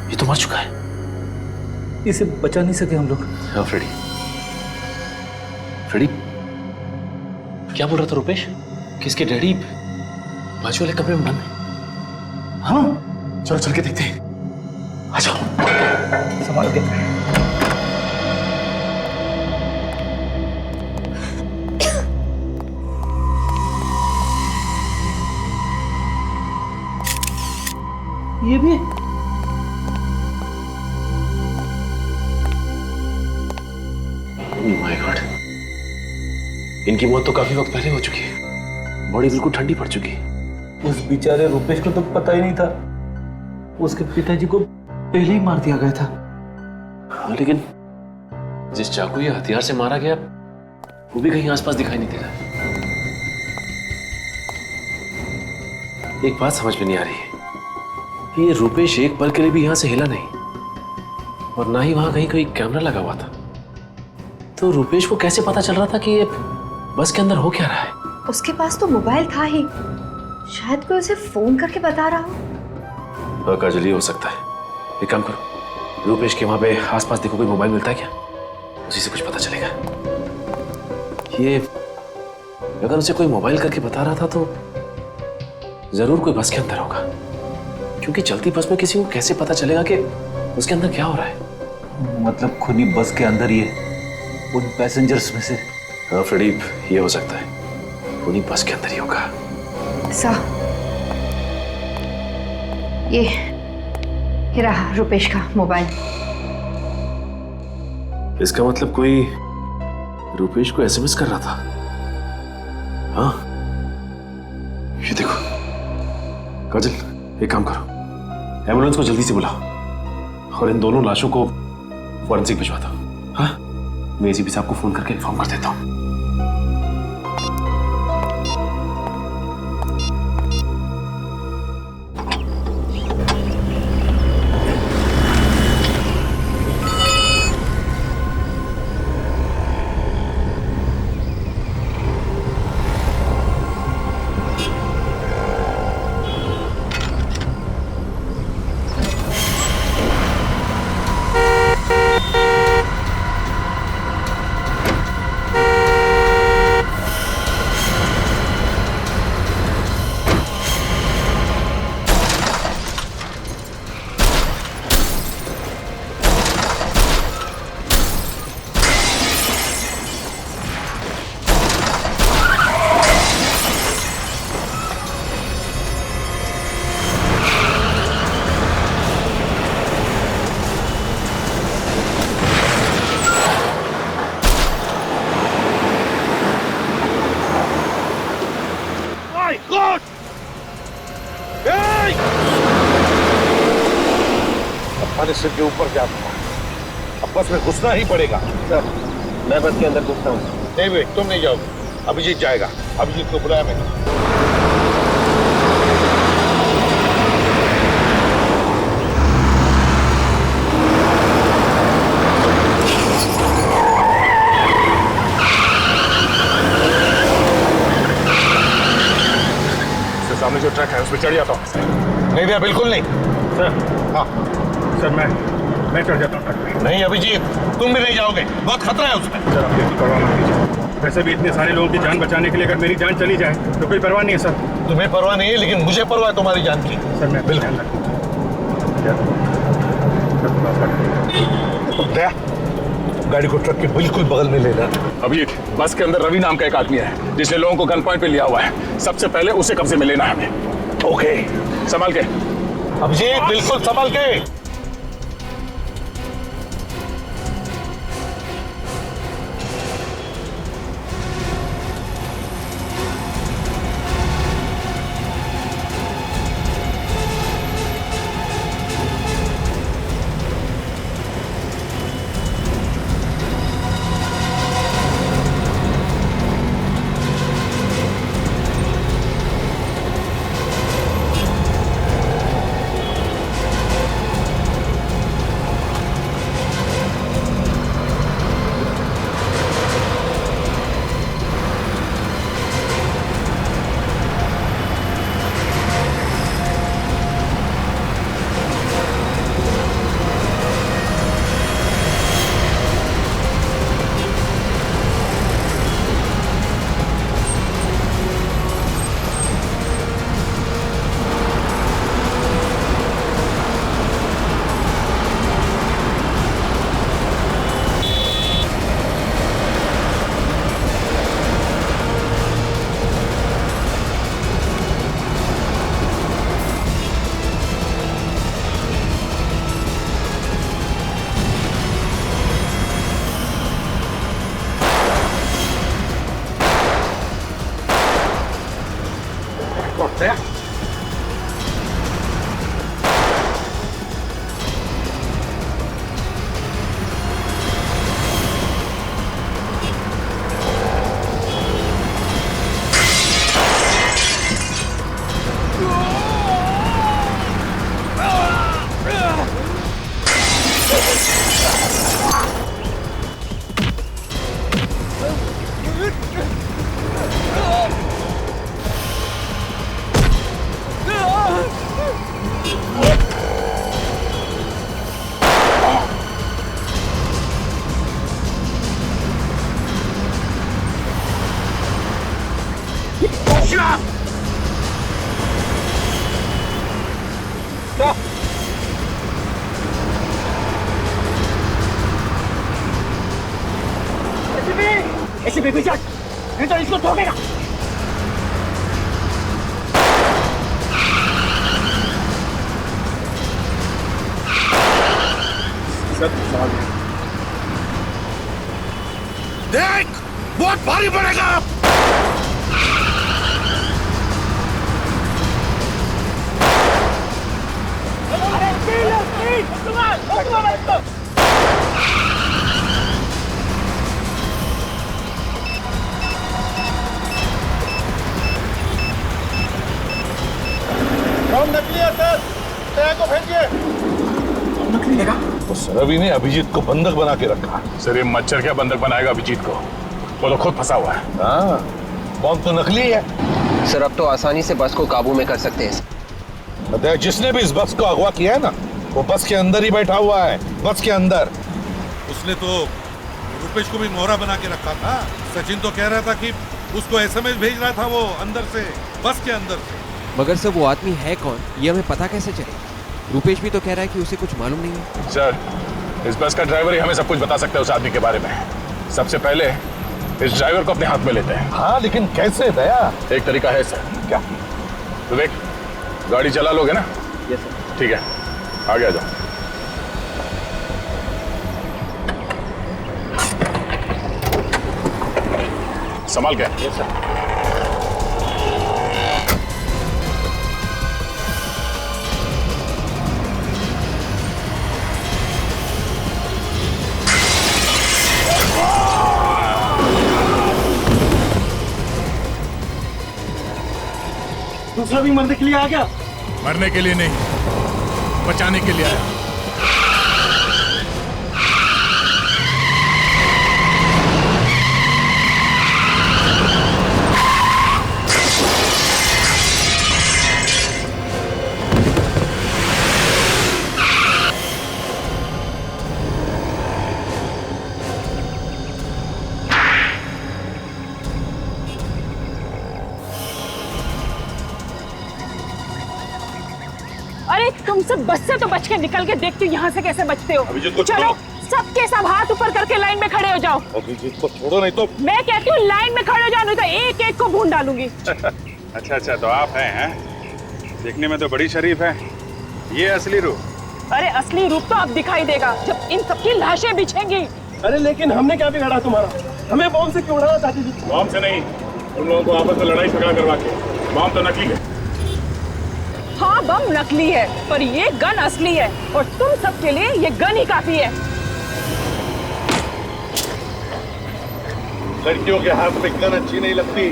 ये तो मर चुका है। इसे बचा नहीं सके हम लोग। हाँ फ्रेडी, फ्रेडी क्या बोल रहा था रुपेश? किसके डैडी बाजू वाले कमरे में बंद है। हाँ चलो चल के देखते हैं। आ जाओ। संभाल के। ये भी माय गॉड, इनकी मौत तो काफी वक्त पहले हो चुकी है। बॉडी बिल्कुल ठंडी पड़ चुकी है। उस बेचारे रुपेश को तो पता ही नहीं था, उसके पिताजी को पहले ही मार दिया गया था। हाँ, लेकिन जिस चाकू या हथियार से मारा गया वो भी कहीं आसपास दिखाई नहीं दे रहा। एक बात समझ में नहीं आ रही है कि ये रुपेश एक पल के लिए भी यहां से हिला नहीं और ना ही वहां कहीं कोई कैमरा लगा हुआ था। तो रुपेश को कैसे पता चल रहा था कि ये बस के अंदर हो क्या रहा है? उसके पास तो मोबाइल था ही, शायद कोई उसे फोन करके बता रहा हो। हाँ काजल, ये हो सकता है। एक काम करो, रुपेश के वहां पे आसपास देखो कोई मोबाइल मिलता है क्या, उसी से कुछ पता चलेगा। ये अगर उसे कोई मोबाइल करके बता रहा था तो जरूर कोई बस के अंदर होगा, क्योंकि चलती बस में किसी को कैसे पता चलेगा कि उसके अंदर क्या हो रहा है? मतलब खुद ही बस के अंदर ही है, उन पैसेंजर्स में से। हाँ प्रदीप, ये हो सकता है, उन्हीं बस के अंदर ही होगा। ये रहा रुपेश का मोबाइल। इसका मतलब कोई रुपेश को एसएमएस कर रहा था। हाँ ये देखो काजल, एक काम करो, एम्बुलेंस को जल्दी से बुलाओ और इन दोनों लाशों को फॉरेंसिक भिजवा दो। हाँ, मैं एसीपी साहब को फोन करके इन्फॉर्म कर देता हूँ। सिर के ऊपर क्या था? अब बस में घुसना ही पड़ेगा। सर, मैं बस के अंदर घुसता हूँ। नहीं वे, तुम नहीं जाओगे, अभिजीत जाएगा। अभिजीत को बुलाया मैंने। सामने जो ट्रक है उस पर चढ़ जाता हूँ। नहीं भैया, बिल्कुल नहीं। सर, हाँ सर मैं चढ़ जाता हूँ। नहीं अभिजीत, तुम भी नहीं जाओगे, बहुत खतरा है उसमें। सर आप इसकी परवाह मत कीजिए, वैसे भी इतने सारे लोगों की जान बचाने के लिए अगर मेरी जान चली जाए तो कोई परवाह नहीं है सर। तुम्हें परवाह नहीं है, लेकिन मुझे परवाह है तुम्हारी जान की। सर मैं बिल्कुल। दया, गाड़ी को ट्रक के बिल्कुल बगल में लेना। अभी बस के अंदर रवि नाम का एक आदमी है जिसने लोगों को गन पॉइंट पे लिया हुआ है। सबसे पहले उसे कब्जे में लेना है हमें। ओके, संभाल के अभिजीत, बिल्कुल संभाल के। से बेबी चढ़, नहीं तो इसको ठोकेगा। देख, बहुत भारी पड़ेगा। नकली है सर, तय को भेजिए। नकली लगा? उस रवि ने अभिजीत को बंधक बना के रखा। सर ये मच्छर क्या बंधक बनाएगा अभिजीत को? वो तो खुद फंसा हुआ है। हाँ, बॉम्ब तो नकली है। सर अब तो आसानी से बस को काबू में कर सकते हैं। जिसने भी इस बस को अगवा किया है ना, वो बस के अंदर ही बैठा हुआ है, बस के अंदर। उसने तो रुपेश को भी मोहरा बना के रखा था। सचिन तो कह रहा था कि उसको एसएमएस भेज रहा था वो अंदर से, बस के अंदर से। मगर सर वो आदमी है कौन, ये हमें पता कैसे चलेगा? रुपेश भी तो कह रहा है कि उसे कुछ मालूम नहीं है। सर इस बस का ड्राइवर ही हमें सब कुछ बता सकता है उस आदमी के बारे में। सबसे पहले इस ड्राइवर को अपने हाथ में लेते हैं। हाँ लेकिन कैसे दया? एक तरीका है सर। क्या? विवेक गाड़ी चला लोगे ना? Yes sir. ठीक है, आगे आ जाओ। संभाल के। Yes sir. दूसरा भी मरने के लिए आ गया। मरने के लिए नहीं, बचाने के लिए आया। अरे तुम सब बस से तो बच के निकल के देखती हो यहाँ से कैसे बचते हो। चलो सबके सब हाथ ऊपर करके लाइन में खड़े हो जाओ। अभिजीत को छोड़ो नहीं तो। मैं कहती हूँ लाइन में खड़े हो जाओ, नहीं तो एक एक को भून डालूंगी। अच्छा तो आप हैं? देखने में तो बड़ी शरीफ है। ये असली रूप? अरे असली रूप तो अब दिखाई देगा जब इन सबकी लाशें बिछेंगी। अरे लेकिन हमने क्या बिगाड़ा तुम्हारा? हमें बॉम्ब से क्यों उड़ाना चाहती थी? बॉम्ब से नहीं, तुम लोगों को आपस में लड़ाई झगड़ा करवा के। बॉम्ब तो नकली है। हाँ बम नकली है पर ये गन असली है और तुम सबके लिए ये गन ही काफी है। लड़कियों के हाथ में गन अच्छी नहीं लगती।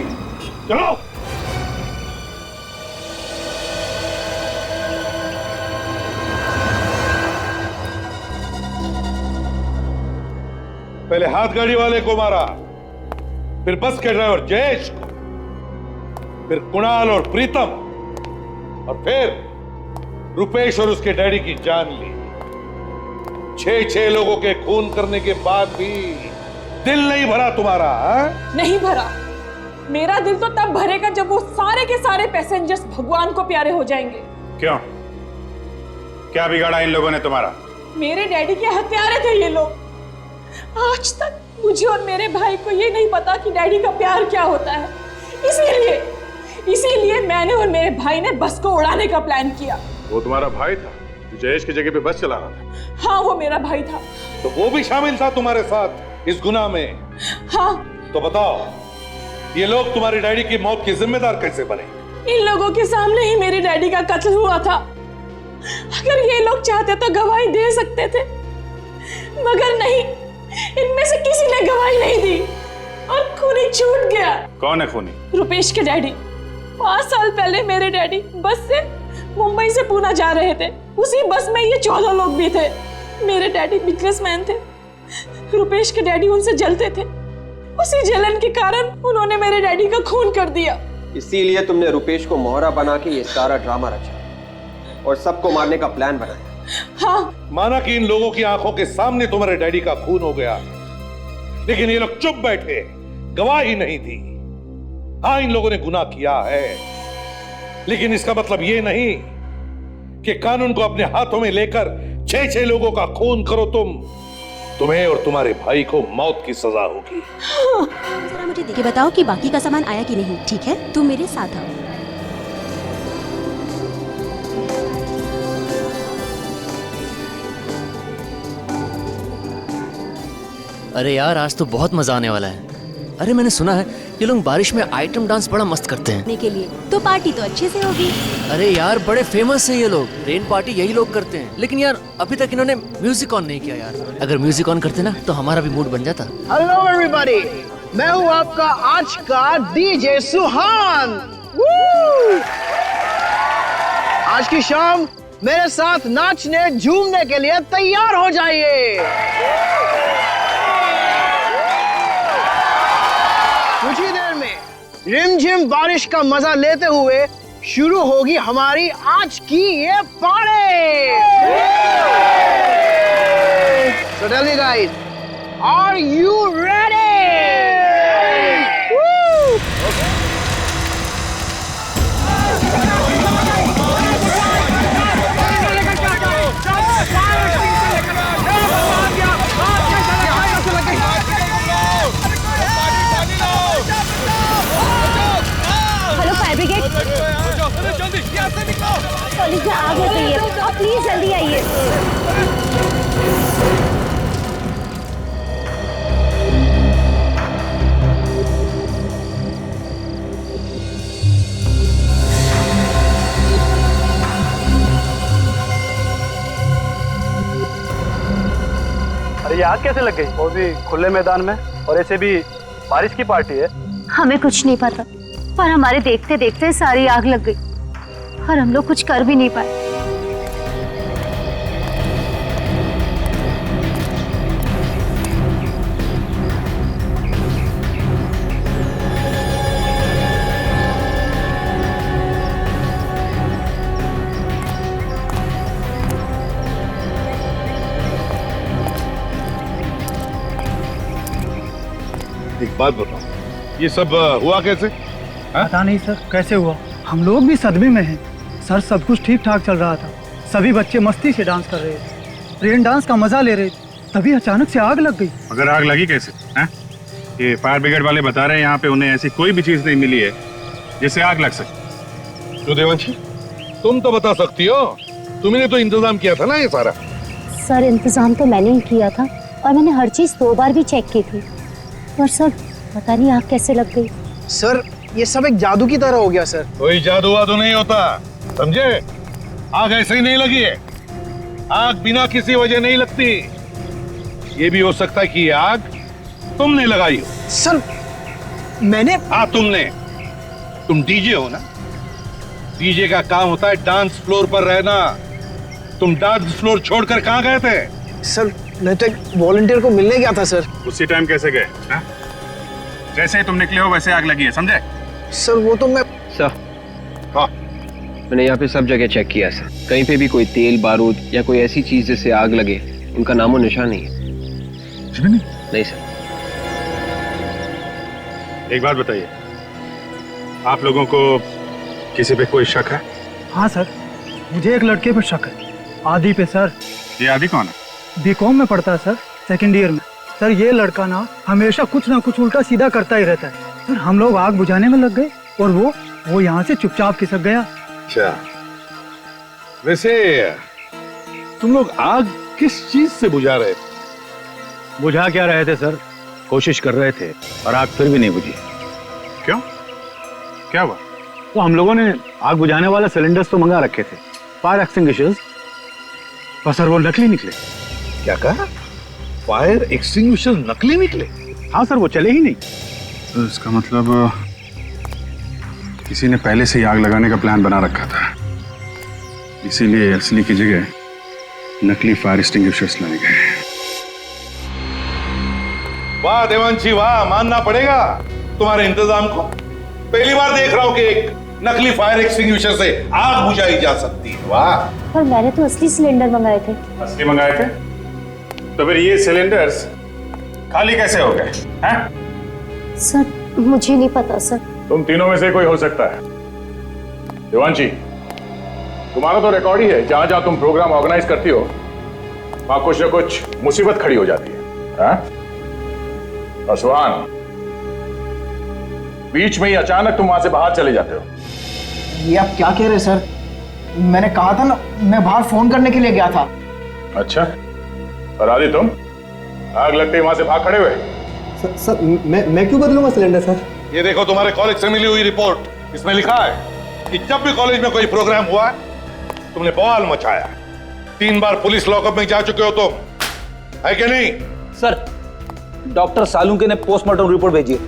चलो। पहले हाथ गाड़ी वाले को मारा, फिर बस के ड्राइवर जयेश को, फिर कुणाल और प्रीतम, और फिर रुपेश और उसके डैडी की जान ली। 6 लोगों के खून करने के बाद भी दिल नहीं भरा तुम्हारा? नहीं भरा। मेरा दिल तो तब भरेगा जब वो सारे के सारे पैसेंजर्स भगवान को प्यारे हो जाएंगे। क्यों? क्या बिगाड़ा इन लोगों ने तुम्हारा? मेरे डैडी के हत्यारे थे ये लोग। आज तक मुझे और मेरे भाई को ये नहीं पता कि डैडी का प्यार क्या होता है। इसीलिए मैंने और मेरे भाई ने बस को उड़ाने का प्लान किया। वो तुम्हारा भाई था जो जयेश की जगह पे बस चला रहा था? हाँ वो मेरा भाई था। तो वो भी शामिल था तुम्हारे साथ इस गुनाह में? हाँ। तो बताओ ये लोग तुम्हारी डैडी की मौत के जिम्मेदार कैसे बने? इन लोगों के सामने ही मेरे डैडी का कत्ल हुआ था। अगर ये लोग चाहते तो गवाही दे सकते थे, मगर नहीं, इनमें से किसी ने गवाही नहीं दी और खूनी छूट गया। कौन है खूनी? रुपेश के डैडी। 5 साल पहले मेरे डैडी बस से मुंबई से पूना जा रहे थे। उसी बस में ये 14 लोग भी थे। मेरे डैडी बिजनेसमैन थे, रुपेश के डैडी उनसे जलते थे। उसी जलन के कारण उन्होंने मेरे डैडी का खून कर दिया। इसीलिए तुमने रुपेश को मोहरा बना के ये सारा ड्रामा रचा और सबको मारने का प्लान बनाया। हाँ। माना कि इन लोगों की आंखों के सामने तुम्हारे डैडी का खून हो गया, लेकिन ये लोग चुप बैठे, गवाही नहीं दी। हाँ इन लोगों ने गुनाह किया है, लेकिन इसका मतलब ये नहीं कि कानून को अपने हाथों में लेकर 6 लोगों का खून करो तुम। तुम्हें और तुम्हारे भाई को मौत की सजा होगी। जरा मुझे देख के बताओ कि बाकी का सामान आया कि नहीं। ठीक है, तुम मेरे साथ आओ। अरे यार, आज तो बहुत मजा आने वाला है। अरे मैंने सुना है ये लोग बारिश में आइटम डांस बड़ा मस्त करते हैं। के लिए तो पार्टी तो अच्छे से होगी। अरे यार, बड़े फेमस हैं ये लोग। रेन पार्टी यही लोग करते हैं। लेकिन यार अभी तक इन्होंने म्यूजिक ऑन नहीं किया यार। अगर म्यूजिक ऑन करते ना तो हमारा भी मूड बन जाता। हेलो एवरीबॉडी, मैं हूँ आपका आज का डीजे सुहान। आज की शाम मेरे साथ नाचने झूमने के लिए तैयार हो जाइए। कुछ ही देर में रिमझिम बारिश का मजा लेते हुए शुरू होगी हमारी आज की ये party. So tell me guys, are you ready? Hello fire brigade, college में आग लग गई है, आप प्लीज जल्दी आइए। अरे ये आग कैसे लग गई? वो भी खुले मैदान में, और ऐसे भी बारिश की पार्टी है। हमें कुछ नहीं पता, पर हमारे देखते देखते सारी आग लग गई और हम लोग कुछ कर भी नहीं पाए। एक बात बताओ, ये सब हुआ कैसे? पता नहीं सर कैसे हुआ, हम लोग भी सदमे में हैं। सर सब कुछ ठीक ठाक चल रहा था, सभी बच्चे मस्ती से डांस कर रहे थे, रेन डांस का मजा ले रहे थे, तभी अचानक से आग लग गई। अगर आग लगी कैसे है? ये फायर ब्रिगेड वाले बता रहे हैं यहाँ पे उन्हें ऐसी कोई भी चीज नहीं मिली है जिससे आग लग सके। तो देवांशी, तुम तो बता सकती हो, तुमने तो इंतजाम किया था ना ये सारा। सर इंतजाम तो मैंने ही किया था और मैंने हर चीज 2 बार भी चेक की थी, पर सर पता नहीं आग कैसे लग गई। सर ये सब एक जादू की तरह हो गया सर। कोई जादू वादू नहीं होता, समझे? आग ऐसे ही नहीं लगी है, आग बिना किसी वजह नहीं लगती। ये भी हो सकता है कि ये आग तुमने लगाई हो। सर मैंने? हाँ तुमने। तुम डीजे हो ना, डीजे का काम होता है डांस फ्लोर पर रहना। तुम डांस फ्लोर छोड़कर कहाँ गए थे? सर मैं तो एक वॉलंटियर को मिलने गया था सर। उसी टाइम कैसे गए? जैसे ही तुम निकले हो वैसे आग लगी है, समझे? सर वो तो मैं सर, हाँ मैंने यहाँ पे सब जगह चेक किया सर, कहीं पे भी कोई तेल बारूद या कोई ऐसी चीज जिससे आग लगे उनका नामो निशान नहीं है। नहीं सर। एक बात बताइए, आप लोगों को किसी पे कोई शक है? हाँ सर, मुझे एक लड़के पे शक है, आदि पे सर। ये आदि कौन है? बीकॉम में पढ़ता है सर, 2nd ईयर में। सर ये लड़का ना हमेशा कुछ ना कुछ उल्टा सीधा करता ही रहता है। सर हम लोग आग बुझाने में लग गए और वो यहाँ से चुपचाप खिसक गया। अच्छा, वैसे तुम लोग आग किस चीज से बुझा रहे थे? बुझा क्या रहे थे सर, कोशिश कर रहे थे और आग फिर भी नहीं बुझी। क्यों, क्या हुआ? तो हम लोगों ने आग बुझाने वाला सिलेंडर्स तो मंगा रखे थे, फायर एक्सटिंग्विशर्स, पर सर वो नकली निकले। क्या कहा? फायर एक्सटिंग्विशर नकली निकले? हाँ सर, वो चले ही नहीं। तो इसका मतलब किसी ने पहले से ही आग लगाने का प्लान बना रखा था, इसीलिए असली की जगह नकली फायर एक्सटिंग्विशर्स लाए गए। वाह देवांशी वाह, मानना पड़ेगा तुम्हारे इंतजाम को। पहली बार देख रहा हूँ कि एक नकली फायर एक्सटिंग्विशर से आग बुझाई जा सकती है। वाह। पर मैंने तो असली सिलेंडर मंगाए थे। असली मंगाए थे? तो फिर ये सिलेंडर्स खाली कैसे हो गए? सर मुझे नहीं पता सर। तुम तीनों में से कोई हो सकता है। देवांशी, तुम्हारा तो रिकॉर्ड ही है, जहां जहां तुम प्रोग्राम ऑर्गेनाइज करती हो वहां कुछ ना कुछ मुसीबत खड़ी हो जाती है। असवान, बीच में ही अचानक तुम वहां से बाहर चले जाते हो। ये आप क्या कह रहे हैं सर? मैंने कहा था ना, मैं बाहर फोन करने के लिए गया था। अच्छा, और आदि तुम आग लगते ही वहां से भाग खड़े हुए? सर मैं क्यों बदलूंगा सिलेंडर सर? ये देखो तुम्हारे कॉलेज से मिली हुई रिपोर्ट, इसमें लिखा है कि जब भी कॉलेज में कोई प्रोग्राम हुआ तुमने बवाल मचाया। 3 बार पुलिस लॉकअप में जा चुके हो तुम, है कि नहीं? सर, डॉक्टर सालुंके ने पोस्टमार्टम रिपोर्ट भेजी है।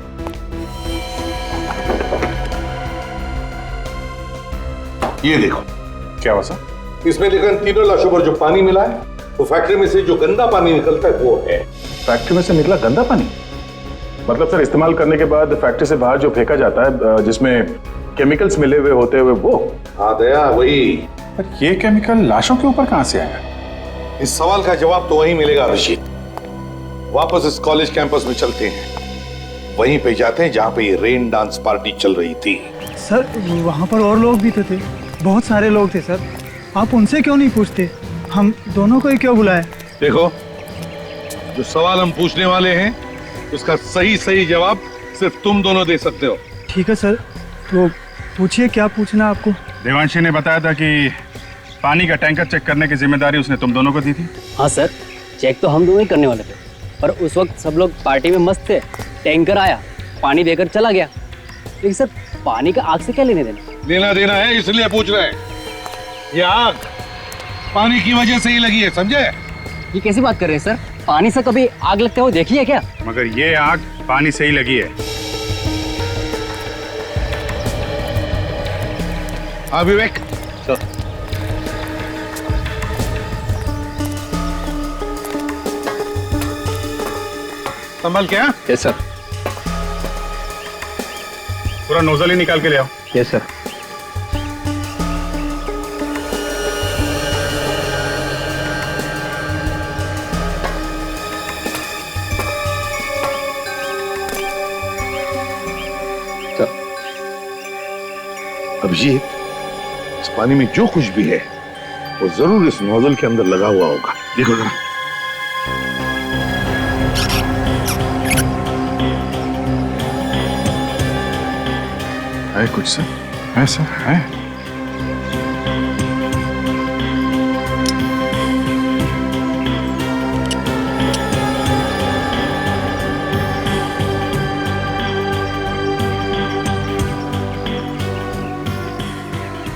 ये देखो। क्या हुआ सर? इसमें लिखा इन तीनों लाशों पर जो पानी मिला है वो फैक्ट्री में से जो गंदा पानी निकलता है वो है। फैक्ट्री में से निकला गंदा पानी? मतलब सर, इस्तेमाल करने के बाद फैक्ट्री से बाहर जो फेंका जाता है, जिसमें केमिकल्स मिले हुए होते हुए, वो? हाँ दया, वही। पर ये केमिकल लाशों के ऊपर कहां से आया? इस सवाल का जवाब तो वहीं मिलेगा रशीद। वापस इस कॉलेज कैंपस में चलते हैं, वहीं पे जाते हैं जहां पे ये रेन डांस पार्टी चल रही थी। सर वहाँ पर और लोग भी तो थे, बहुत सारे लोग थे सर। आप उनसे क्यों नहीं पूछते? हम दोनों को ही क्यों बुलाए? देखो, जो सवाल हम पूछने वाले हैं उसका सही जवाब सिर्फ तुम दोनों दे सकते हो। ठीक है सर, तो पूछिए क्या पूछना आपको। देवांशी ने बताया था कि पानी का टैंकर चेक करने की जिम्मेदारी उसने तुम दोनों को दी थी। हाँ सर, चेक तो हम दोनों ही करने वाले थे, पर उस वक्त सब लोग पार्टी में मस्त थे। टैंकर आया, पानी देकर चला गया। लेकिन सर, पानी का आग से क्या लेने देना? लेना देना है, इसलिए पूछ रहे हैं। ये आग पानी की वजह से ही लगी है, समझे? ये कैसी बात कर रहे हैं सर? पानी से कभी आग लगते हुए देखी है क्या? मगर ये आग पानी से ही लगी है। हाँ विवेक, संभल क्या? Yes sir. पूरा नोजल ही निकाल के ले आओ। Yes sir. अभिजीत, इस पानी में जो कुछ भी है वो जरूर इस नोजल के अंदर लगा हुआ होगा। देखो जरा। है कुछ सर? है सर, है।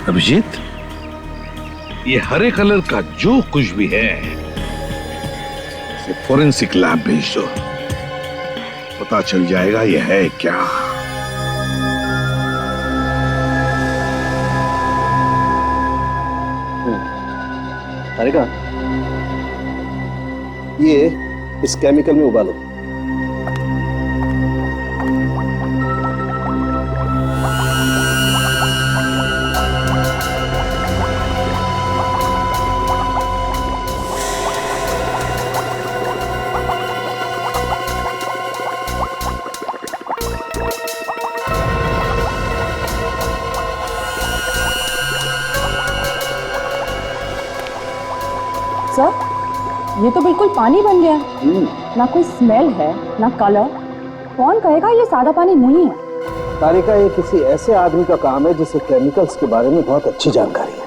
अभिजीत, ये हरे कलर का जो कुछ भी है इसे फोरेंसिक लैब भेज दो, पता चल जाएगा ये है क्या। तारिका, ये इस केमिकल में उबालो। सर, ये तो बिल्कुल पानी बन गया। ना कोई स्मेल है, ना कलर। कौन कहेगा ये सादा पानी नहीं है? तारिका, ये किसी ऐसे आदमी का काम है जिसे केमिकल्स के बारे में बहुत अच्छी जानकारी है।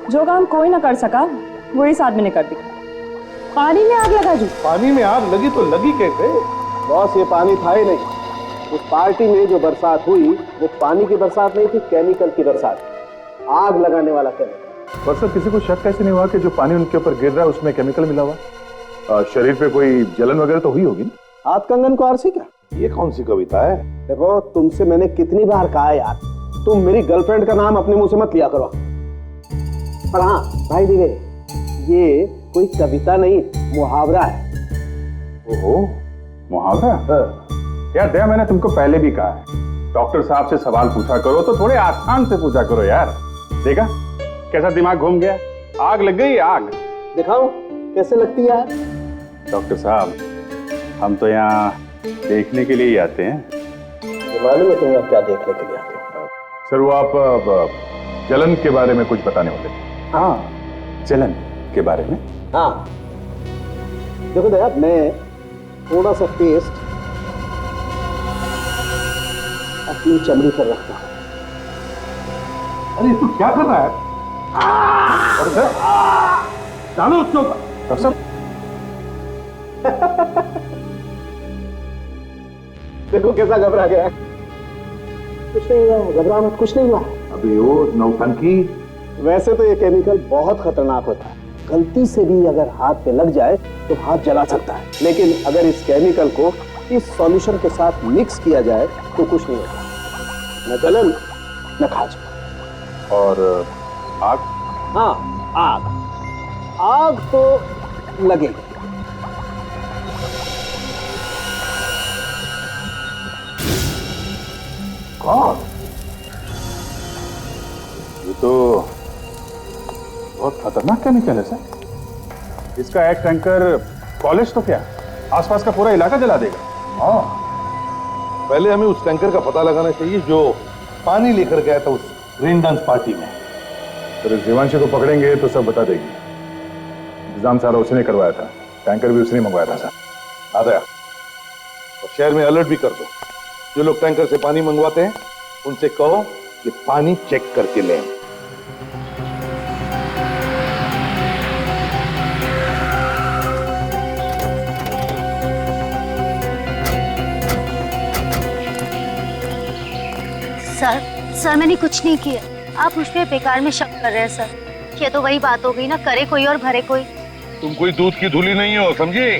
जो काम कोई ना कर सका वो इस आदमी ने कर दिया। पानी में आग लगा दी। पानी में आग लगी तो लगी कैसे? बॉस, ये पानी था ही नहीं। उस पार्टी में जो बरसात हुई वो पानी की बरसात नहीं थी, केमिकल की बरसात। आग लगाने वाला केमिकल। पर सर, किसी को शक कैसे नहीं हुआ कि जो पानी उनके ऊपर गिर रहा है उसमें केमिकल मिला हुआ? शरीर पे कोई जलन वगैरह तो हुई होगी ना? हाथ कंगन को आरसी क्या? ये कौन सी कविता है? देखो, तुमसे मैंने कितनी बार कहा यार, तुम मेरी गर्लफ्रेंड का नाम अपने मुंह से मत लिया करो। पर हाँ भाई दिवे, ये कोई कविता नहीं, मुहावरा है। ओहो, मुहावरा? यार दया, मैंने तुमको पहले भी कहा है, डॉक्टर साहब से सवाल पूछा करो तो थोड़े आसान से पूछा करो यार। देखा कैसा दिमाग घूम गया? आग लग गई, आग। दिखाओ कैसे लगती है यार? डॉक्टर साहब, हम तो यहाँ देखने के लिए ही आते हैं। मालूम है तुम यहाँ क्या देखने के लिए आते हो? सर, वो आप जलन के बारे में कुछ बताने वाले थे। हाँ, जलन के बारे में। हाँ, देखो दया, मैं थोड़ा सा पेस्ट अपनी चमड़ी पर रखता हूं। अरे तू क्या कर रहा है? अरे डालो उसके ऊपर। डॉक्टर साहब देखो कैसा घबरा गया। कुछ नहीं हुआ है, घबरा मत, कुछ नहीं हुआ है। अबे वो नौटंकी। वैसे तो ये केमिकल बहुत खतरनाक होता है, गलती से भी अगर हाथ पे लग जाए तो हाथ जला सकता है। लेकिन अगर इस केमिकल को इस सॉल्यूशन के साथ मिक्स किया जाए तो कुछ नहीं होता, न जलन न खाज। और आग? हाँ, आग। आग तो लगेगी। कौन? ये तो बहुत खतरनाक केमिकल है सर। इसका एक टैंकर कॉलेज तो क्या, आसपास का पूरा इलाका जला देगा। हाँ, पहले हमें उस टैंकर का पता लगाना चाहिए जो पानी लेकर गया था उस रेन डांस पार्टी में। तो जीवांशी को पकड़ेंगे तो सब बता देगी। इंतजाम सारा उसने करवाया था, टैंकर भी उसने मंगवाया था सर। आ गया। और शहर में अलर्ट भी कर दो, जो लोग टैंकर से पानी मंगवाते हैं उनसे कहो कि पानी चेक करके लें। सर मैंने कुछ नहीं किया। आप मुझ पे बेकार में शक कर रहे हैं सर। ये तो वही बात हो गई ना, करे कोई और भरे कोई। तुम कोई दूध की धूली नहीं हो, समझी?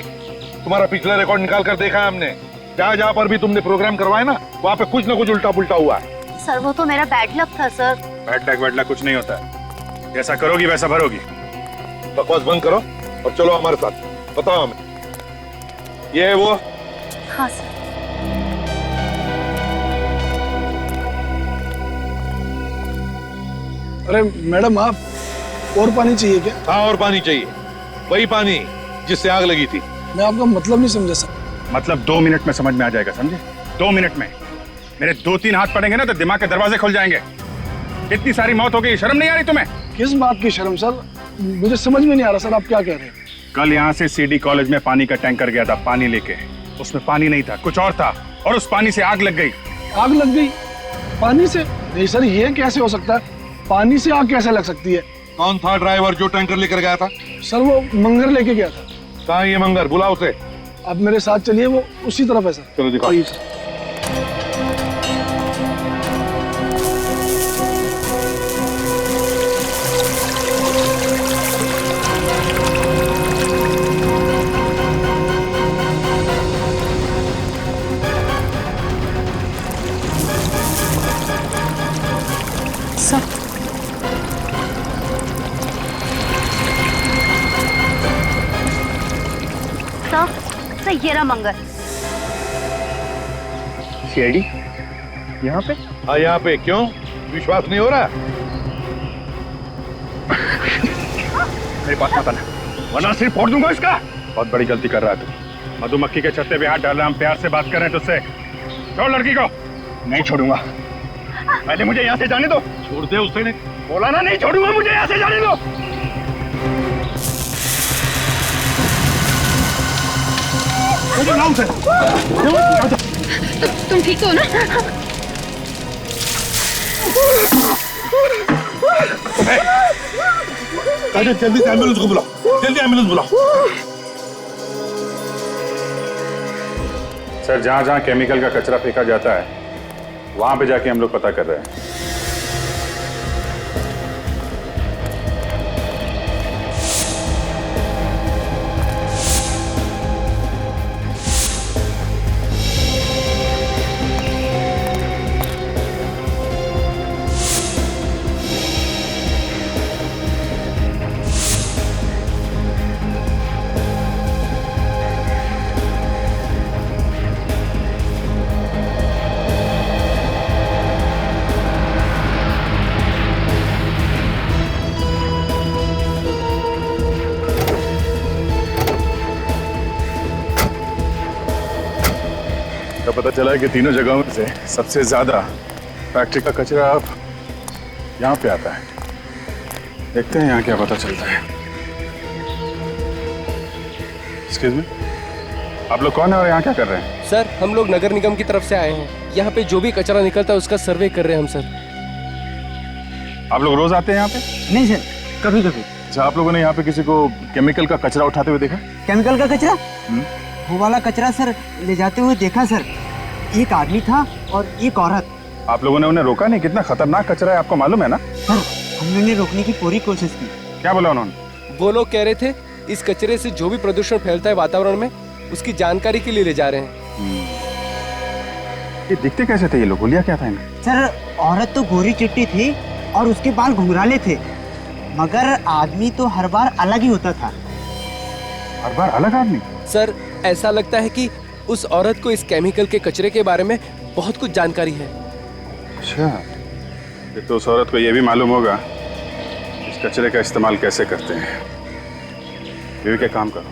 तुम्हारा पिछला रिकॉर्ड निकाल कर देखा है हमने। जहाँ जहाँ पर भी तुमने प्रोग्राम करवाए ना, वहाँ पे कुछ ना कुछ उल्टा पुल्टा हुआ है। सर वो तो मेरा बैड लक था सर। बैड लक वैड लक कुछ नहीं होता है, जैसा करोगी वैसा भरोगी। बकवास बंद करो और चलो हमारे साथ। बताओ हमें, ये है वो? हाँ सर। अरे मैडम, आप और पानी चाहिए क्या? हाँ, और पानी चाहिए, वही पानी जिससे आग लगी थी। मैं आपका मतलब नहीं समझा सर। मतलब 2 मिनट में समझ में आ जाएगा, समझे? 2 मिनट में मेरे 2-3 हाथ पड़ेंगे ना तो दिमाग के दरवाजे खुल जाएंगे। इतनी सारी मौत हो गई, शर्म नहीं आ रही तुम्हें? किस बात की शर्म सर? मुझे समझ में नहीं आ रहा सर, आप क्या कह रहे हैं? कल यहाँ से सीडी कॉलेज में पानी का टैंकर गया था पानी लेके। उसमें पानी नहीं था, कुछ और था, और उस पानी से आग लग गई। आग लग गई? पानी से? नहीं सर, ये कैसे हो सकता है? पानी से आग कैसे लग सकती है? कौन था ड्राइवर जो टैंकर लेकर गया था? सर वो मंगर लेके गया था। कहाँ है ये मंगर? बुलाओ उसे। आप मेरे साथ चलिए, वो उसी तरफ है सर। चलो दिखाओ। सर ये रहा मंगर। सीआईडी यहाँ पे? हाँ, यहाँ पे। क्यों, विश्वास नहीं हो रहा? मेरे पास मत आना, वरना सिर्फ फोड़ दूंगा इसका। बहुत बड़ी गलती कर रहा है तू। मधुमक्खी के छत्ते पे हाथ डाल रहा, हम प्यार से बात कर रहे हैं तुझसे। छोड़ लड़की को। नहीं छोड़ूंगा, पहले मुझे यहाँ से जाने दो। छोड़ दे उसे। नहीं बोला ना, नहीं छोड़ूंगा, मुझे यहाँ से जाने दो। तुम ठीक हो ना? जल्दी से एम्बुलेंस को बुलाओ, जल्दी एम्बुलेंस बुलाओ। सर, जहाँ जहाँ केमिकल का कचरा फेंका जाता है वहां पे जाके हम लोग पता कर रहे हैं। पता चला है कि तीनों जगहों में से सबसे ज्यादा फैक्ट्री का कचरा अब यहाँ पे आता है। देखते हैं यहाँ क्या पता चलता है। एक्सक्यूज मी, आप लोग कौन है और यहाँ क्या कर रहे हैं? सर हम लोग नगर निगम की तरफ से आए हैं। यहाँ पे जो भी कचरा निकलता है उसका सर्वे कर रहे हैं हम सर। आप लोग रोज आते हैं यहाँ पे? नहीं सर, कभी कभी। अच्छा, आप लोगों ने यहाँ पे किसी को केमिकल का कचरा उठाते हुए देखा? केमिकल का कचरा? वो वाला कचरा सर ले जाते हुए देखा सर। एक आदमी था और एक औरत। आप लोगों ने उन्हें रोका नहीं? कितना खतरनाक कचरा है, आपको मालूम है ना? सर हमने रोकने की पूरी कोशिश की। क्या बोला उन्होंने? वो लोग कह रहे थे इस कचरे से जो भी प्रदूषण फैलता है वातावरण में उसकी जानकारी के लिए ले जा रहे हैं। ये दिखते कैसे थे ये लोग? बोलिया क्या था इन्हें? सर औरत तो गोरी चिट्टी थी और उसके बाल घुंघराले थे, मगर आदमी तो हर बार अलग ही होता था। हर बार अलग आदमी? सर ऐसा लगता है कि उस औरत को इस केमिकल के कचरे के बारे में बहुत कुछ जानकारी है। अच्छा, ये तो उस औरत को ये भी मालूम होगा इस कचरे का इस्तेमाल कैसे करते हैं। बीवी का काम करो,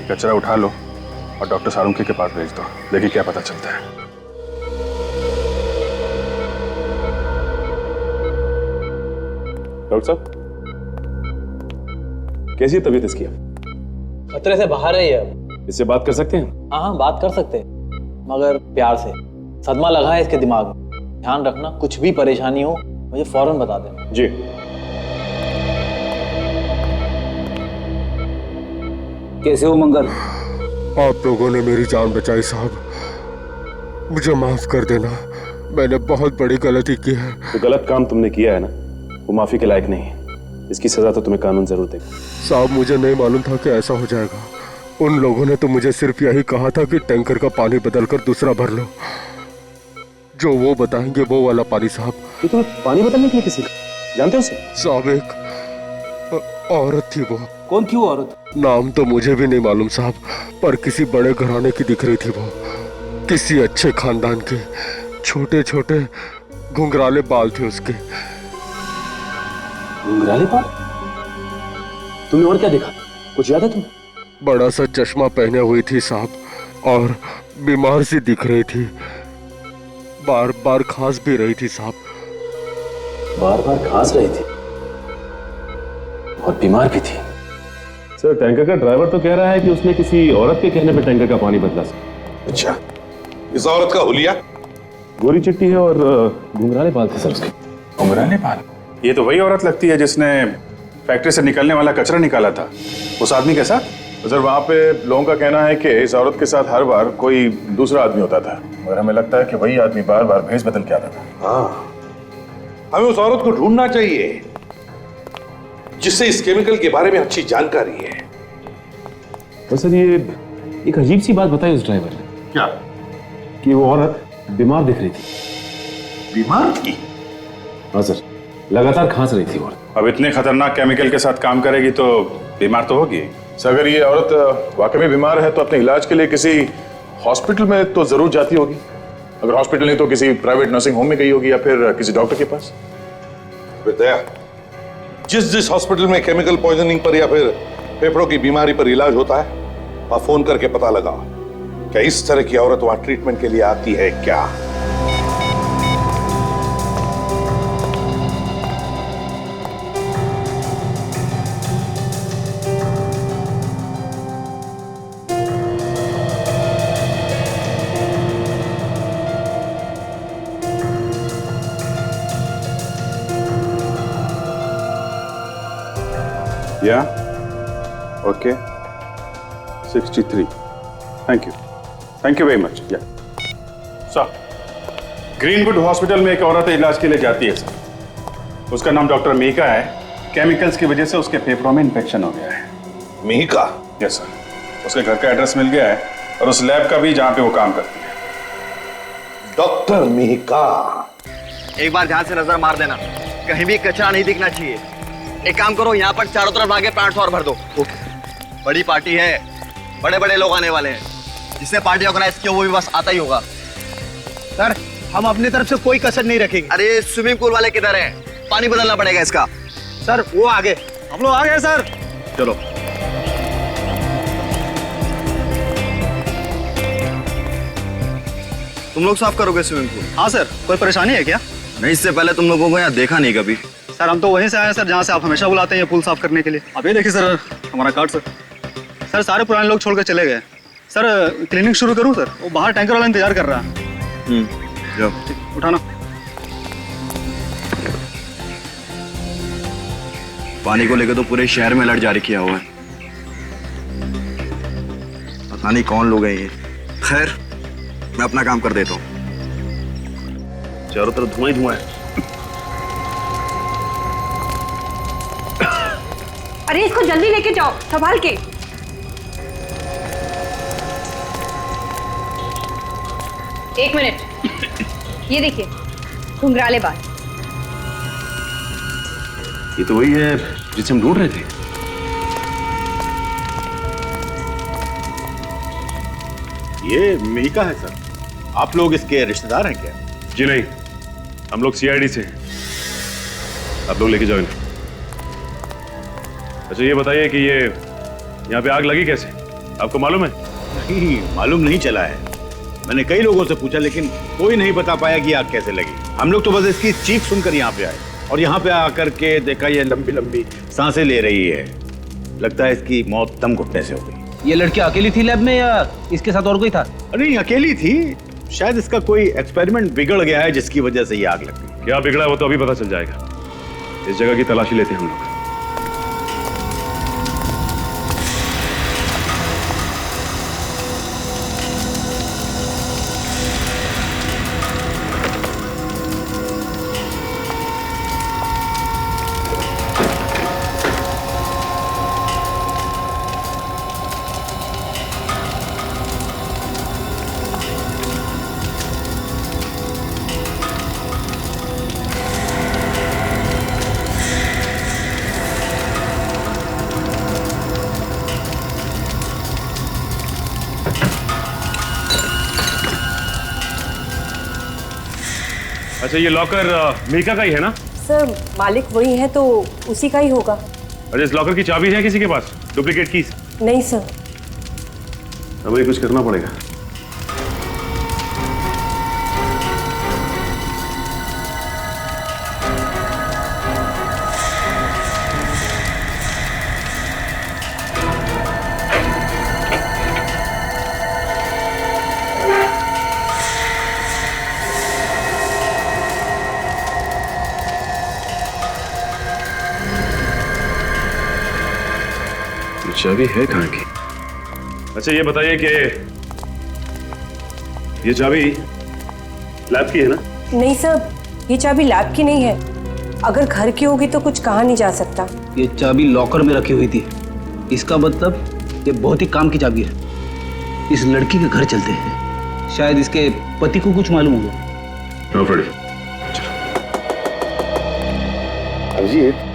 कचरा उठा लो और डॉक्टर सारुंखी के पास भेज दो, देखिए क्या पता चलता है। डॉक्टर साहब, कैसी है तबीयत इसकी? खतरे से बाहर है ये अब। इससे बात कर सकते हैं? हाँ बात कर सकते हैं, मगर प्यार से। सदमा लगा है इसके दिमाग में। ध्यान रखना, कुछ भी परेशानी हो मुझे फौरन बता देना। जी। कैसे हो मंगल? आप लोगों ने मेरी जान बचाई साहब, मुझे माफ कर देना, मैंने बहुत बड़ी गलती की है। तो गलत काम तुमने किया है ना, वो माफी के लायक नहीं है। इसकी सजा तो तुम्हें कानून जरूर देगा। साहब मुझे नहीं मालूम था कि ऐसा हो जाएगा। उन लोगों ने तो मुझे सिर्फ यही कहा था कि टैंकर का पानी बदलकर दूसरा भर लो। जो वो बताएंगे वो वाला पानी साहब। तो तुम्हें पानी बदलने के लिए किसी का जानते हो उसे? साहब एक औरत थी। वो कौन थी वो औरत? नाम तो मुझे भी नहीं मालूम साहब, पर किसी बड़े घराने की दिख रही थी वो, किसी अच्छे खानदान की। छोटे छोटे घुंघराले बाल थे उसके। घुंघराले बाल? तुमने और क्या देखा, कुछ याद है तुम्हें? बड़ा सा चश्मा पहने हुई थी साहब और बीमार सी दिख रही थी, बार बार खांस भी रही थी साहब। बार बार खांस रही थी और बीमार भी थी। सर टैंकर का ड्राइवर तो कह रहा है कि उसने किसी औरत के कहने पे टैंकर का पानी बदला सर। अच्छा, इस औरत का हुलिया? गोरी चिट्टी है और घुंघराले बाल थे सर उसके। घुंघराले बाल? ये तो वही औरत लगती है जिसने फैक्ट्री से निकलने वाला कचरा निकाला था उस आदमी के साथ। सर वहाँ पे लोगों का कहना है कि इस औरत के साथ हर बार कोई दूसरा आदमी होता था, मगर हमें लगता है कि वही आदमी बार बार भेष बदल के आता था। हाँ, हमें उस औरत को ढूंढना चाहिए जिससे इस केमिकल के बारे में अच्छी जानकारी है। तो सर ये एक अजीब सी बात बताई उस ड्राइवर ने। क्या? कि वो औरत बीमार दिख रही थी। बीमार थी? हाँ सर, लगातार खांस रही थी औरत। अब इतने खतरनाक केमिकल के साथ काम करेगी तो बीमार तो होगी। सर अगर ये औरत वाकई में बीमार है तो अपने इलाज के लिए किसी हॉस्पिटल में तो जरूर जाती होगी। अगर हॉस्पिटल नहीं तो किसी प्राइवेट नर्सिंग होम में गई होगी या फिर किसी डॉक्टर के पास। बेटा, जिस हॉस्पिटल में केमिकल पॉइजनिंग पर या फिर फेफड़ों की बीमारी पर इलाज होता है, वहां फोन करके पता लगा क्या इस तरह की औरत वहां ट्रीटमेंट के लिए आती है क्या। Yeah. Okay. 63. Thank you. Thank you very much. Yeah. Sir, greenwood hospital में एक औरत इलाज के लिए जाती है सर। उसका नाम डॉक्टर मीका है। केमिकल्स की वजह से उसके फेफड़ों में इन्फेक्शन हो गया है। मीका? Yes sir. उसके घर का एड्रेस मिल गया है और उस लैब का भी जहां पे वो काम करती है। डॉक्टर मीका। एक बार ध्यान से नजर मार देना, कहीं भी कचरा नहीं दिखना चाहिए। एक काम करो, यहाँ पर चारों तरफ आगे प्लांट्स और भर दो। बड़ी पार्टी है, बड़े बड़े लोग आने वाले हैं। जिसने पार्टी ऑर्गेनाइज किया वो भी बस आता ही होगा। सर हम अपनी तरफ से कोई कसर नहीं रखेंगे। अरे स्विमिंग पूल वाले किधर हैं? पानी बदलना पड़ेगा इसका। सर वो आगे, हम लोग आ गए सर। चलो। तुम लोग साफ करोगे स्विमिंग पूल? हाँ सर, कोई परेशानी है क्या? नहीं, इससे पहले तुम लोगों को यहाँ देखा नहीं कभी। सर हम तो वहीं से आए हैं सर जहाँ से आप हमेशा बुलाते हैं पूल साफ करने के लिए। अब ये देखिए सर हमारा कार्ड। सर सर सारे पुराने लोग छोड़ कर चले गए। सर क्लीनिंग शुरू करूं सर? वो बाहर टैंकर वाला इंतजार कर रहा है। जाओ। उठाना। पानी को लेकर तो पूरे शहर में अलर्ट जारी किया हुआ है। पता नहीं कौन लोग हैं ये। खैर, मैं अपना काम कर देता हूँ। चारों तरफ धुआं ही धुआं है। अरे इसको जल्दी लेके जाओ, संभाल के। एक मिनट, ये देखिए घुंघराले बाल। ये तो वही है जिसे हम ढूंढ रहे थे। ये मीका है सर। आप लोग इसके रिश्तेदार हैं क्या? जी नहीं, हम लोग सीआईडी से हैं। आप लोग लेके जाओ इन्हें। अच्छा ये बताइए कि ये यहाँ पे आग लगी कैसे? आपको मालूम है? नहीं, मालूम नहीं चला है। मैंने कई लोगों से पूछा लेकिन कोई नहीं बता पाया कि आग कैसे लगी। हम लोग तो बस इसकी चीख सुनकर यहाँ पे आए और यहाँ पे आकर के देखा ये लंबी लंबी सांसें ले रही है। लगता है इसकी मौत दम घुटने से हो गई। ये लड़की अकेली थी लैब में या इसके साथ और कोई था? नहीं, अकेली थी। शायद इसका कोई एक्सपेरिमेंट बिगड़ गया है जिसकी वजह से ये आग लग गई। क्या बिगड़ा वो तो अभी पता चल जाएगा। इस जगह की तलाशी लेते हैं हम लोग। अच्छा ये लॉकर मीका का ही है ना? सर मालिक वही है तो उसी का ही होगा। अच्छा इस लॉकर की चाबी है किसी के पास? Duplicate keys? नहीं सर। हमें कुछ करना पड़ेगा। चाबी है कहाँ की? अच्छा ये बताइए कि ये चाबी लैब की है ना? नहीं सर, ये चाबी लैब की नहीं है। अगर घर की होगी तो कुछ कहा नहीं जा सकता। ये चाबी लॉकर में रखी हुई थी। इसका मतलब ये बहुत ही काम की चाबी है। इस लड़की के घर चलते हैं, शायद इसके पति को कुछ मालूम होगा। अभिजीत,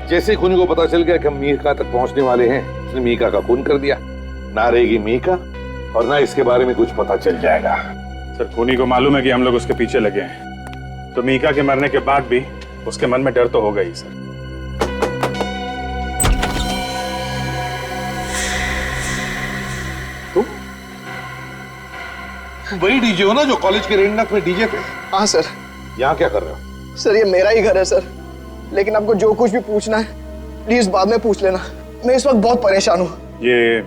जैसे ही खूनी को पता चल गया कि हम मीका तक पहुंचने वाले हैं, उसने मीका का खून कर दिया। ना रहेगी मीका और ना इसके बारे में कुछ पता चल जाएगा। सर खूनी को मालूम है कि हम लोग उसके पीछे लगे हैं, तो मीका के मरने के बाद भी उसके मन में डर तो होगा ही सर। तुम वही डीजे हो ना जो कॉलेज के रेंडक में डीजे थे? हाँ सर। यहाँ क्या कर रहे हो? सर ये मेरा ही घर है सर, लेकिन आपको जो कुछ भी पूछना है प्लीज बाद में पूछ लेना। मैं इस वक्त बहुत परेशान हूँ। ये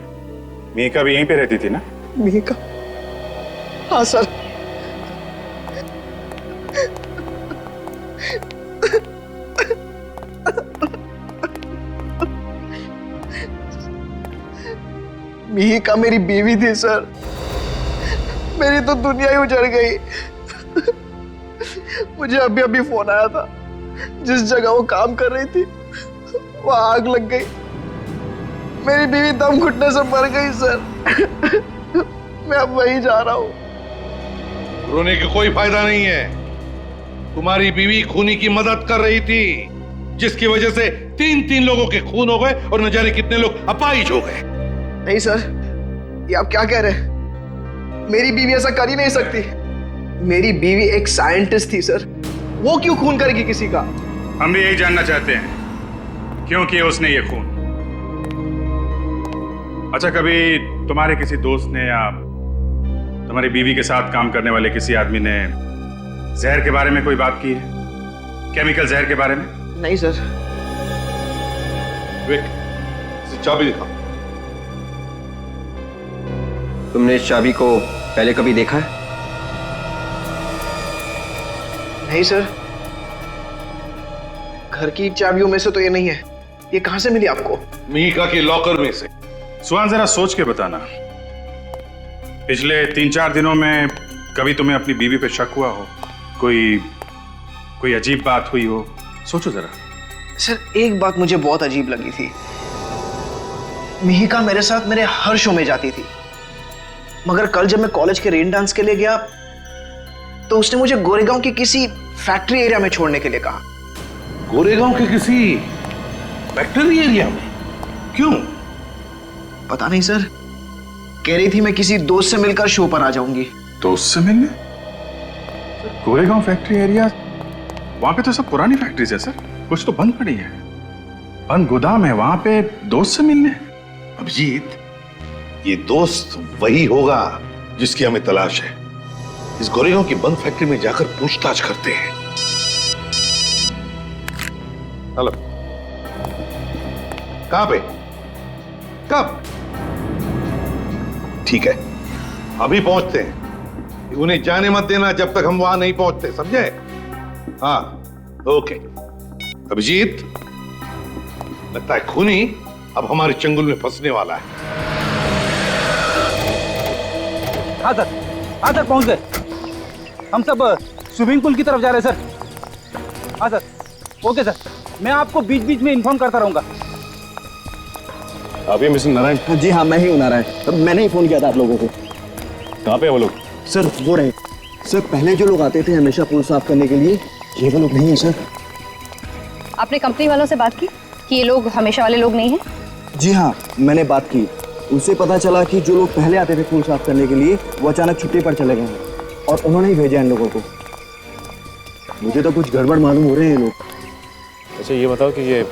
मीका भी यहीं पे रहती थी ना? मीका? हाँ सर। मीका मेरी बीवी थी सर। मेरी तो दुनिया ही उजड़ गई। मुझे अभी अभी फोन आया था, जिस जगह वो काम कर रही थी वहां आग लग गई। मेरी बीवी दम घुटने से मर गई सर। मैं अब वहीं जा रहा हूँ। रोने का कोई फायदा नहीं है। तुम्हारी बीवी खूनी की मदद कर रही थी, जिसकी वजह से 3 लोगों के खून हो गए और न जाने कितने लोग अपाहिज हो गए। नहीं सर, ये आप क्या कह रहे हैं? मेरी बीवी ऐसा कर ही नहीं सकती। मेरी बीवी एक साइंटिस्ट थी सर, वो क्यों खून करेगी किसी का? हम भी यही जानना चाहते हैं, क्यों किया उसने ये खून। अच्छा कभी तुम्हारे किसी दोस्त ने या तुम्हारी बीवी के साथ काम करने वाले किसी आदमी ने जहर के बारे में कोई बात की है? केमिकल जहर के बारे में? नहीं सर। विक, चाबी दिखा। तुमने इस चाबी को पहले कभी देखा है? नहीं सर, घर की चाबियों में से तो ये नहीं है। ये कहां से मिली आपको? मिहिका के लॉकर में से। सुहान, जरा सोच के बताना, पिछले 3-4 दिनों में कभी तुम्हें अपनी बीवी पे शक हुआ हो? कोई अजीब बात हुई हो? सोचो जरा। सर, एक बात मुझे बहुत अजीब लगी थी। मिहिका मेरे साथ मेरे हर शो में जाती थी, मगर कल जब मैं कॉलेज के रेन डांस के लिए गया तो उसने मुझे गोरेगांव की किसी फैक्ट्री एरिया में छोड़ने के लिए कहा। गोरेगांव के किसी फैक्ट्री एरिया में? क्यों? पता नहीं सर, कह रही थी मैं किसी दोस्त से मिलकर शो पर आ जाऊंगी। दोस्त से मिलने? गोरेगांव फैक्ट्री एरिया, वहां पे तो सब पुरानी फैक्ट्रीज है सर, कुछ तो बंद पड़ी है, बंद गोदाम है, वहां पे दोस्त से मिलने? अभिजीत, ये दोस्त वही होगा जिसकी हमें तलाश है। इस गोरेगांव की बंद फैक्ट्री में जाकर पूछताछ करते हैं। हेलो, कहां पे? कब? ठीक है, अभी पहुंचते हैं। उन्हें जाने मत देना जब तक हम वहां नहीं पहुंचते, समझे? हाँ, ओके। अभिजीत, लगता है खूनी अब हमारे चंगुल में फंसने वाला है। हाँ सर, पहुंच गए। हम सब स्विमिंग पूल की तरफ जा रहे हैं सर। हाँ सर, ओके सर, मैं आपको बीच बीच में इन्फॉर्म करता रहूंगा। आप ही मिस्टर नारायण? जी हाँ, मैं ही हूँ नारायण। सर, मैंने ही फोन किया था आप लोगों को। कहाँ पे वो लोग? सर, वो रहे। सर, पहले जो लोग आते थे हमेशा पूल साफ करने के लिए, ये वो लोग नहीं है सर। आपने कंपनी वालों से बात की कि ये लोग हमेशा वाले लोग नहीं हैं? जी हाँ, मैंने बात की। उससे पता चला कि जो लोग पहले आते थे पूल साफ करने के लिए वो अचानक छुट्टी पर चले गए हैं और उन्होंने ही भेजा इन लोगों को। मुझे तो कुछ गड़बड़ मालूम हो रहे हैं ये लोग। अच्छा, ये बताओ कि ये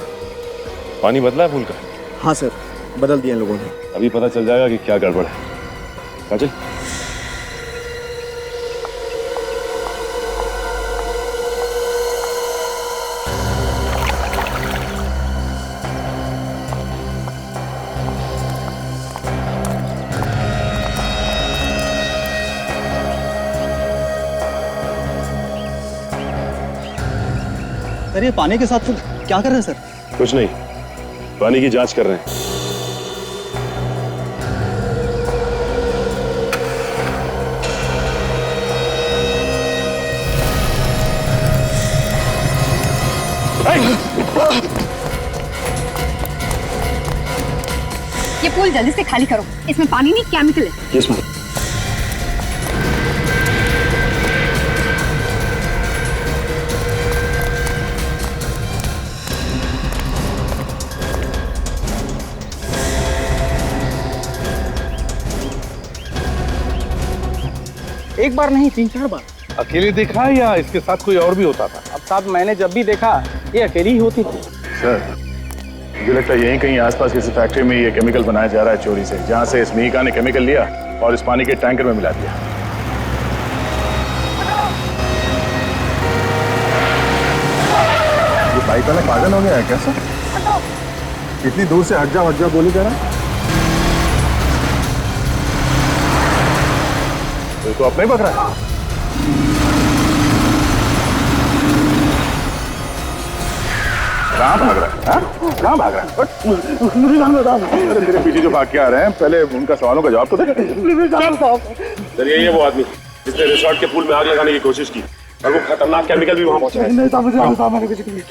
पानी बदला है पूल का? हाँ सर, बदल दिया इन लोगों ने। अभी पता चल जाएगा कि क्या गड़बड़ है। काजल, सर, ये पानी के साथ क्या कर रहे हैं सर? कुछ नहीं, पानी की जांच कर रहे हैं। ये पूल जल्दी से खाली करो, इसमें पानी नहीं केमिकल है। Yes ma'am. एक बार नहीं, 3-4 बार। अकेले देखा है या इसके साथ कोई और भी होता था? अब साहब, मैंने जब भी देखा ये अकेली ही होती थी। सर, मुझे लगता है यहीं कहीं आसपास किसी फैक्ट्री में ये केमिकल बनाया जा रहा है चोरी से, जहां से इस मिहिका ने केमिकल लिया और इस पानी के टैंकर में मिला दिया। ये बाइक वाला पागल हो गया है क्या सर? इतनी दूर से हट जा बोली जा रहा है। तो अपने ही पकड़ा है। कहाँ भाग रहा है? कहाँ भाग रहा है? अरे तेरे पीछे जो भाग के आ रहे हैं, पहले उनका सवालों का जवाब तो दे। सर, यही है वो आदमी जिसने रिसोर्ट के पूल में आग लगाने की कोशिश की और वो खतरनाक केमिकल भी वहां पहुंचा।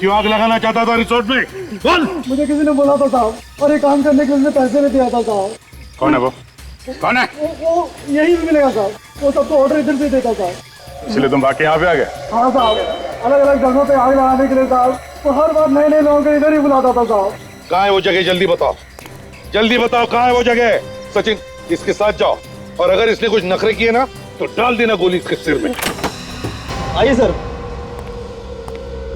क्यों आग लगाना चाहता था रिसोर्ट में? बोल। मुझे किसी ने बोला था साहब, और ये काम करने के लिए पैसे भी दिया था साहब। कौन है वो? कौन है? वो यही भी मिलेगा साहब, वो सबको ऑर्डर इधर से देता साहब। इसलिए तुम भाग के यहाँ पे आ गए? हाँ साहब, अलग अलग जगहों पे आग लगाने के लिए साहब, तो हर बार नए नए लोगों को इधर ही बुलाता था साहब। कहाँ है वो जगह? जल्दी बताओ, जल्दी बताओ, कहाँ है वो जगह? सचिन, इसके साथ जाओ और अगर इसने कुछ नखरे किए ना तो डाल देना गोली इसके सिर में। आइए सर,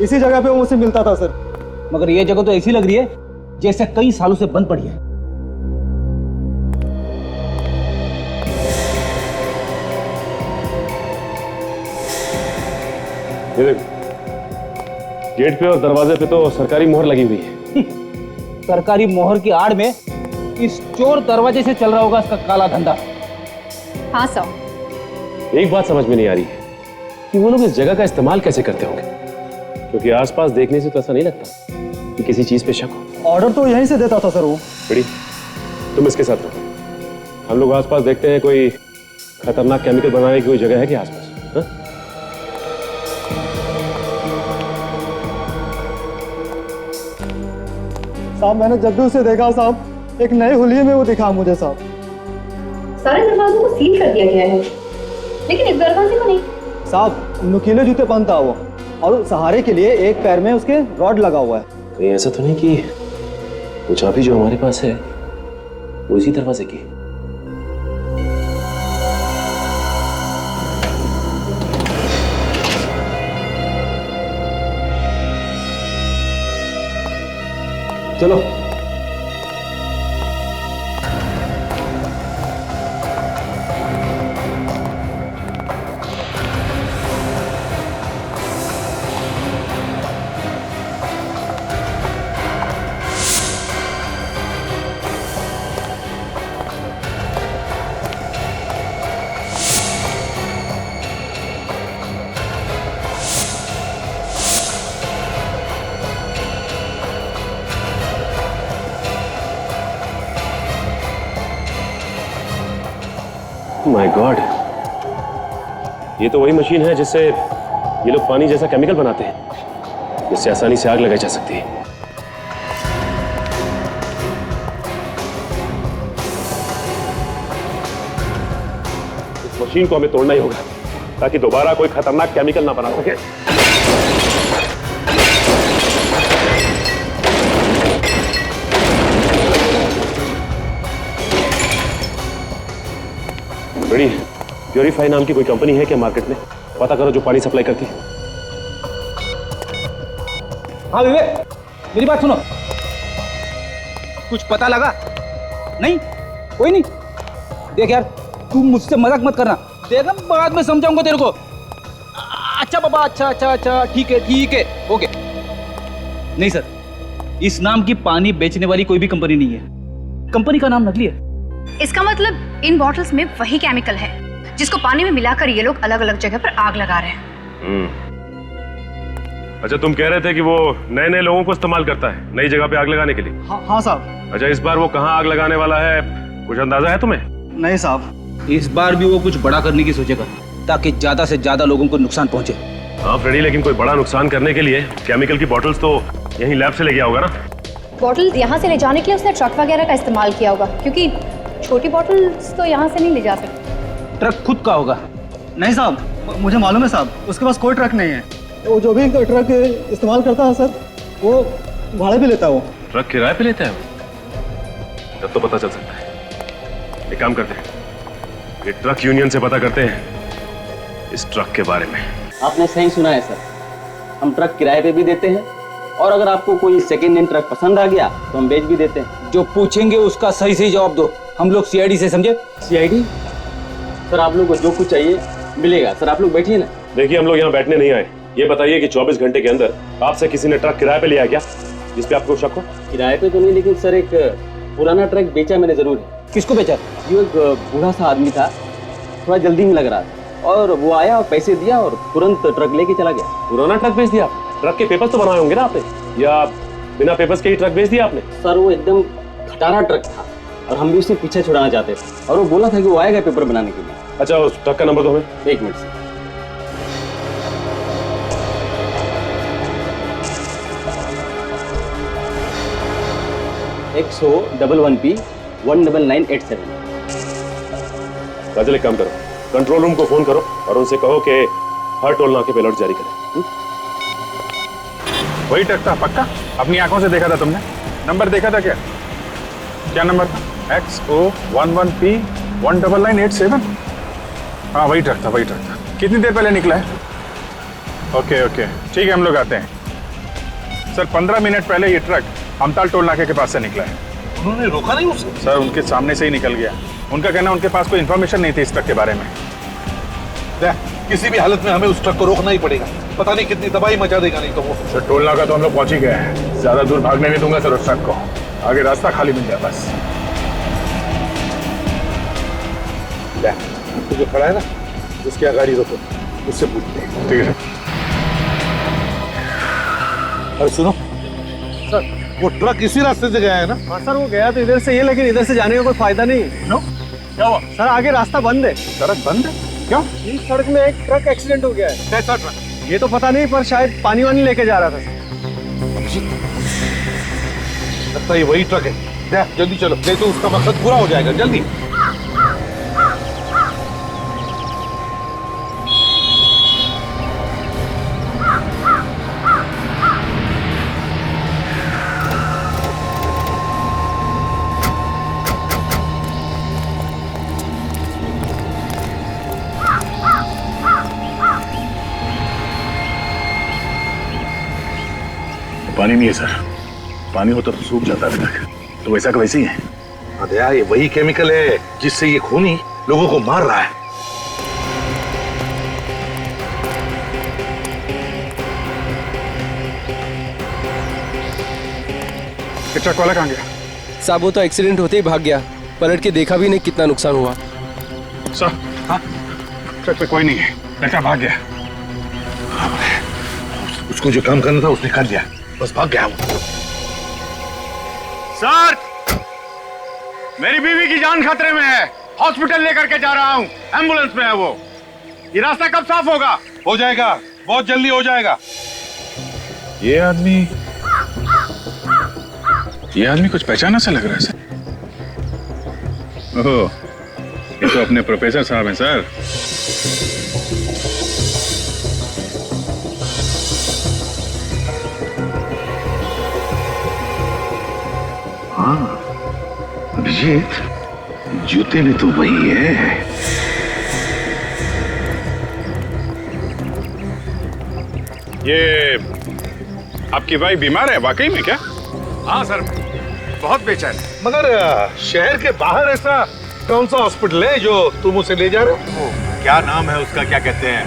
इसी जगह पे वो मुझसे मिलता था सर। मगर ये जगह तो ऐसी लग रही है जैसे कई सालों से बंद पड़ी है। गेट पे और दरवाजे पे तो सरकारी मोहर लगी हुई है। सरकारी मोहर की आड़ में इस चोर दरवाजे से चल रहा होगा इसका काला धंधा। हाँ सर। एक बात समझ में नहीं आ रही है कि वो लोग इस जगह का इस्तेमाल कैसे करते होंगे, क्योंकि आसपास देखने से तो ऐसा नहीं लगता कि किसी चीज पे शक हो। ऑर्डर तो यहीं से देता था सर वो। बड़ी, तुम इसके साथ रहो। हम लोग आसपास देखते हैं कोई खतरनाक केमिकल बनाने की कोई जगह है कि आसपास? हाँ? साहब मैंने जब भी उसे देखा साहब, एक नए हुलिये में वो दिखा मुझे साहब। सारे दरवाजों को सील कर दिया गया है, लेकिन इस दरवाजे को नहीं। साहब नुकीले जूते पहनता वो, और सहारे के लिए एक पैर में उसके रॉड लगा हुआ है। कहीं ऐसा तो नहीं कि वो चाबी जो हमारे पास है वो इसी दरवाजे की? चलो माय गॉड, ये तो वही मशीन है जिससे ये लोग पानी जैसा केमिकल बनाते हैं, जिससे आसानी से आग लगाई जा सकती है। इस मशीन को हमें तोड़ना ही होगा ताकि दोबारा कोई खतरनाक केमिकल ना बना सके। बड़ी, प्योरीफाई नाम की कोई कंपनी है क्या मार्केट में? पता करो जो पानी सप्लाई करती है। हाँ विवेक, मेरी बात सुनो। कुछ पता लगा? नहीं, कोई नहीं। देख यार, तू मुझसे मजाक मत करना। देख हम बाद में समझाऊंगा तेरे को। अच्छा बाबा, अच्छा, ठीक है, ओके। नहीं सर, इस नाम की पानी बेचने वाली कोई भी कंपनी नहीं है। कंपनी का नाम नकली है। इसका मतलब इन बॉटल्स में वही केमिकल है जिसको पानी में मिलाकर ये लोग अलग अलग जगह पर आग लगा रहे हैं। अच्छा, तुम कह रहे थे कि वो नए नए लोगों को इस्तेमाल करता है नई जगह पे आग लगाने के लिए? हाँ साहब। अच्छा, इस बार वो कहाँ आग लगाने वाला है, कुछ अंदाजा है तुम्हें? नहीं साहब। इस बार भी वो कुछ बड़ा करने की सोचेगा ताकि ज्यादा से ज्यादा लोगों को नुकसान पहुंचे। हाँ फ्रेडी, लेकिन कोई बड़ा नुकसान करने के लिए केमिकल की बॉटल्स तो यहीं लैब से ले गया होगा ना? बॉटल्स यहाँ से ले जाने के लिए उसने ट्रक वगैरह का इस्तेमाल किया होगा, क्योंकि छोटी बॉटल्स तो यहाँ से नहीं ले जा सकते। ट्रक खुद का होगा। नहीं साहब, मुझे मालूम है साहब, उसके पास कोई ट्रक नहीं है। वो जो भी ट्रक इस्तेमाल करता है सर, वो भाड़े पे लेता है। वो ट्रक किराए पे लेता है वो? तब तो पता चल सकता है। एक काम करते हैं, ये ट्रक यूनियन से पता करते हैं इस ट्रक के बारे में। आपने सही सुना है सर, हम ट्रक किराए पे भी देते हैं, और अगर आपको कोई सेकेंड हैंड ट्रक पसंद आ गया तो हम बेच भी देते हैं। जो पूछेंगे उसका सही सही जवाब दो। हम लोग सीआईडी से, समझे? सीआईडी? सर आप लोगों को जो कुछ चाहिए मिलेगा। सर आप लोग बैठिए ना। देखिए, हम लोग यहाँ बैठने नहीं आए। ये बताइए कि 24 घंटे के अंदर आपसे किसी ने ट्रक किराए पे लिया क्या, जिस पे आपको शक हो? किराए पे तो नहीं, लेकिन सर एक पुराना ट्रक बेचा मैंने जरूर। किसको बेचा? ये एक बूढ़ा सा आदमी था, थोड़ा जल्दी में लग रहा था, और वो आया और पैसे दिया और तुरंत ट्रक लेके चला गया। पुराना ट्रक बेच दिया? ट्रक के पेपर्स तो बनाए होंगे ना आपने, या बिना पेपर्स के ही ट्रक बेच दिया आपने? सर वो एकदम खटारा ट्रक था और हम भी उससे पीछे छुड़ाना चाहते थे, और वो बोला था कि वो आएगा पेपर बनाने के लिए। अच्छा, उस ट्रक का नंबर दो हमें। एक मिनट से। XO11P 19987। काजल, एक काम करो, कंट्रोल रूम को फोन करो और उनसे कहो कि हर टोल नाके पे अलर्ट जारी करें। वही ट्रक था पक्का? अपनी आंखों से देखा था तुमने? नंबर देखा था क्या? क्या नंबर था? XO11P 19987? हाँ वही ट्रक था, वही ट्रक था। कितनी देर पहले निकला है? ओके, ठीक है, हम लोग आते हैं। सर 15 मिनट पहले ये ट्रक हमताल टोल नाके के पास से निकला है। उन्होंने रोका नहीं उसे? सर उनके सामने से ही निकल गया। उनका कहना उनके पास कोई इन्फॉर्मेशन नहीं थी इस ट्रक के बारे में। किसी भी हालत में हमें उस ट्रक को रोकना ही पड़ेगा, पता नहीं कितनी तबाही मचा देगा नहीं तो वो। सर टोल नाका तो हम लोग पहुंच ही गए हैं, ज्यादा दूर भागने नहीं दूंगा सर उस ट्रक को। आगे रास्ता खाली मिल जाए बस। तो जो खड़ा है ना, उसकी गाड़ी रोको, उससे पूछते हैं। ठीक है। अरे सुनो सर, वो ट्रक इसी रास्ते से गया है ना? हाँ सर, वो गया तो इधर से ये, लेकिन इधर से जाने का कोई फायदा नहीं है। क्यों? क्या हुआ? सर आगे रास्ता बंद है। सड़क बंद है? क्यों? इस सड़क में एक ट्रक एक्सीडेंट हो गया है। कैसा ट्रक? ये तो पता नहीं, पर शायद पानी वानी लेके जा रहा था सर। लगता है ये वही ट्रक है। जल्दी चलो, नहीं तो उसका मकसद पूरा हो जाएगा। जल्दी। पानी नहीं है सर, पानी होता तो सूख जाता अभी तक। तो वैसा का वैसे ही है। अदया, ये वही केमिकल है जिससे ये खूनी लोगों को मार रहा है। ट्रक वाला कहाँ गया? साहब वो तो एक्सीडेंट होते ही भाग गया, पलट के देखा भी नहीं कितना नुकसान हुआ। सर, हाँ, ट्रक पे कोई नहीं है, लगता भाग गया। उसको जो काम करना था उसने कर लिया, बस भाग गया वो। सर, मेरी बीवी की जान खतरे में है, हॉस्पिटल लेकर के जा रहा हूँ, एम्बुलेंस में है वो। ये रास्ता कब साफ होगा? हो जाएगा, बहुत जल्दी हो जाएगा। ये आदमी कुछ पहचाना सा लग रहा है सर। ओह, ये तो अपने प्रोफेसर साहब हैं सर। हाँ, अभिजीत, जूते में तो वही है। ये आपकी वाइफ बीमार है वाकई में क्या? हाँ सर, बहुत बेचैन है। मगर शहर के बाहर ऐसा कौन सा हॉस्पिटल है जो तुम उसे ले जा रहे हो? क्या नाम है उसका, क्या कहते हैं?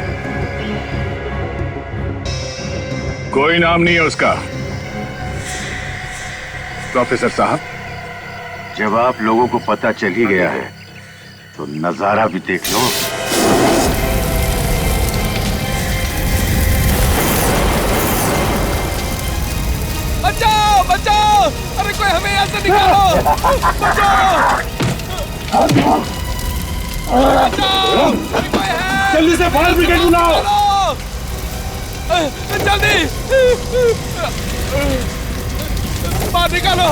कोई नाम नहीं है उसका। प्रोफेसर साहब, जब आप लोगों को पता चल ही गया है तो नजारा भी देख लो। बचाओ बचाओ, अरे कोई हमें यहाँ से निकालो, बचाओ बचाओ, अरे कोई है, जल्दी से फायर ब्रिगेड बुलाओ। जल्दी बाहर निकालो।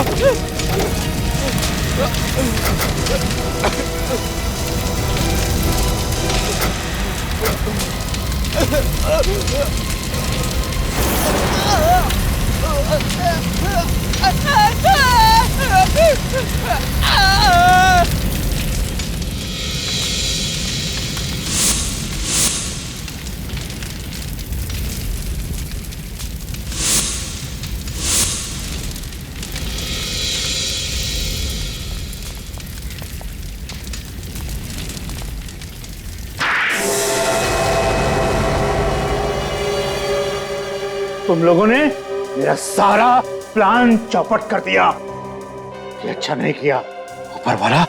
तुम लोगों ने मेरा सारा प्लान चौपट कर दिया। ये अच्छा नहीं किया। ऊपर वाला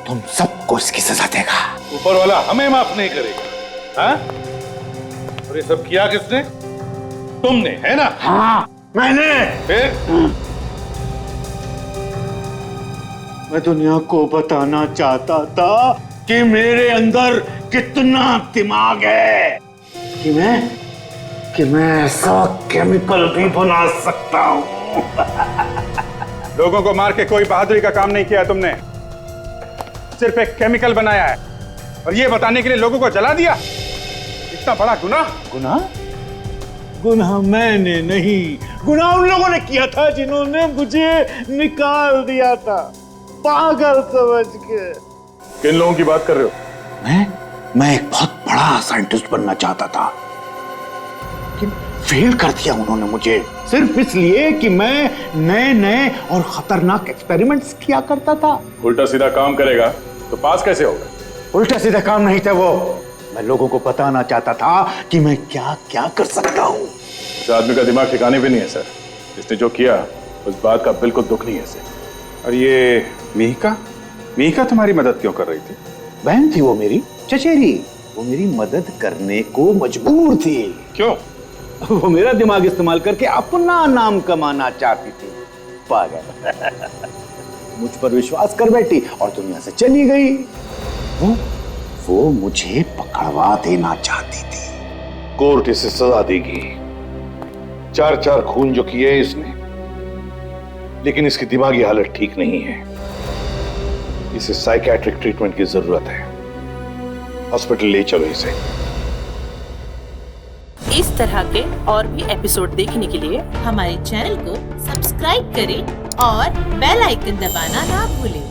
तुम सबको इसकी सजा देगा। ऊपर वाला हमें माफ नहीं करेगा। हाँ? और ये सब किया किसने? तुमने, है ना? हाँ, मैंने। फिर? मैं दुनिया को बताना चाहता था कि मेरे अंदर कितना दिमाग है, कि मैं ऐसा केमिकल भी बना सकता हूँ। लोगों को मार के कोई बहादुरी का काम नहीं किया तुमने, सिर्फ एक केमिकल बनाया है और ये बताने के लिए लोगों को जला दिया। इतना बड़ा गुनाह। गुनाह मैंने नहीं, गुनाह उन लोगों ने किया था जिन्होंने मुझे निकाल दिया था, पागल समझ के। किन लोगों की बात कर रहे हो? मैं एक बहुत बड़ा साइंटिस्ट बनना चाहता था, फेल कर दिया उन्होंने मुझे, सिर्फ इसलिए कि मैं नए नए और खतरनाक एक्सपेरिमेंट्स किया करता था। उल्टा सीधा काम करेगा तो पास कैसे होगा? उल्टा सीधा काम नहीं था वो, मैं लोगों को बताना चाहता था कि मैं क्या क्या कर सकता हूँ। उस आदमी का दिमाग ठिकाने पे नहीं है सर। इसने जो किया उस बात का बिल्कुल दुख नहीं है सर। और ये मिहिका तुम्हारी मदद क्यों कर रही थी? बहन थी वो मेरी। चचेरी वो मेरी मदद करने को मजबूर थी। क्यों? वो मेरा दिमाग इस्तेमाल करके अपना नाम कमाना चाहती थी। पागल। मुझ पर विश्वास कर बैठी और दुनिया से चली गई। वो मुझे पकड़वा देना चाहती थी। कोर्ट इसे सजा देगी। 4 खून जो किए इसने, लेकिन इसकी दिमागी हालत ठीक नहीं है। इसे साइकियाट्रिक ट्रीटमेंट की जरूरत है। हॉस्पिटल ले चलो इसे। इस तरह के और भी एपिसोड देखने के लिए हमारे चैनल को सब्सक्राइब करें और बेल आइकन दबाना ना भूलें।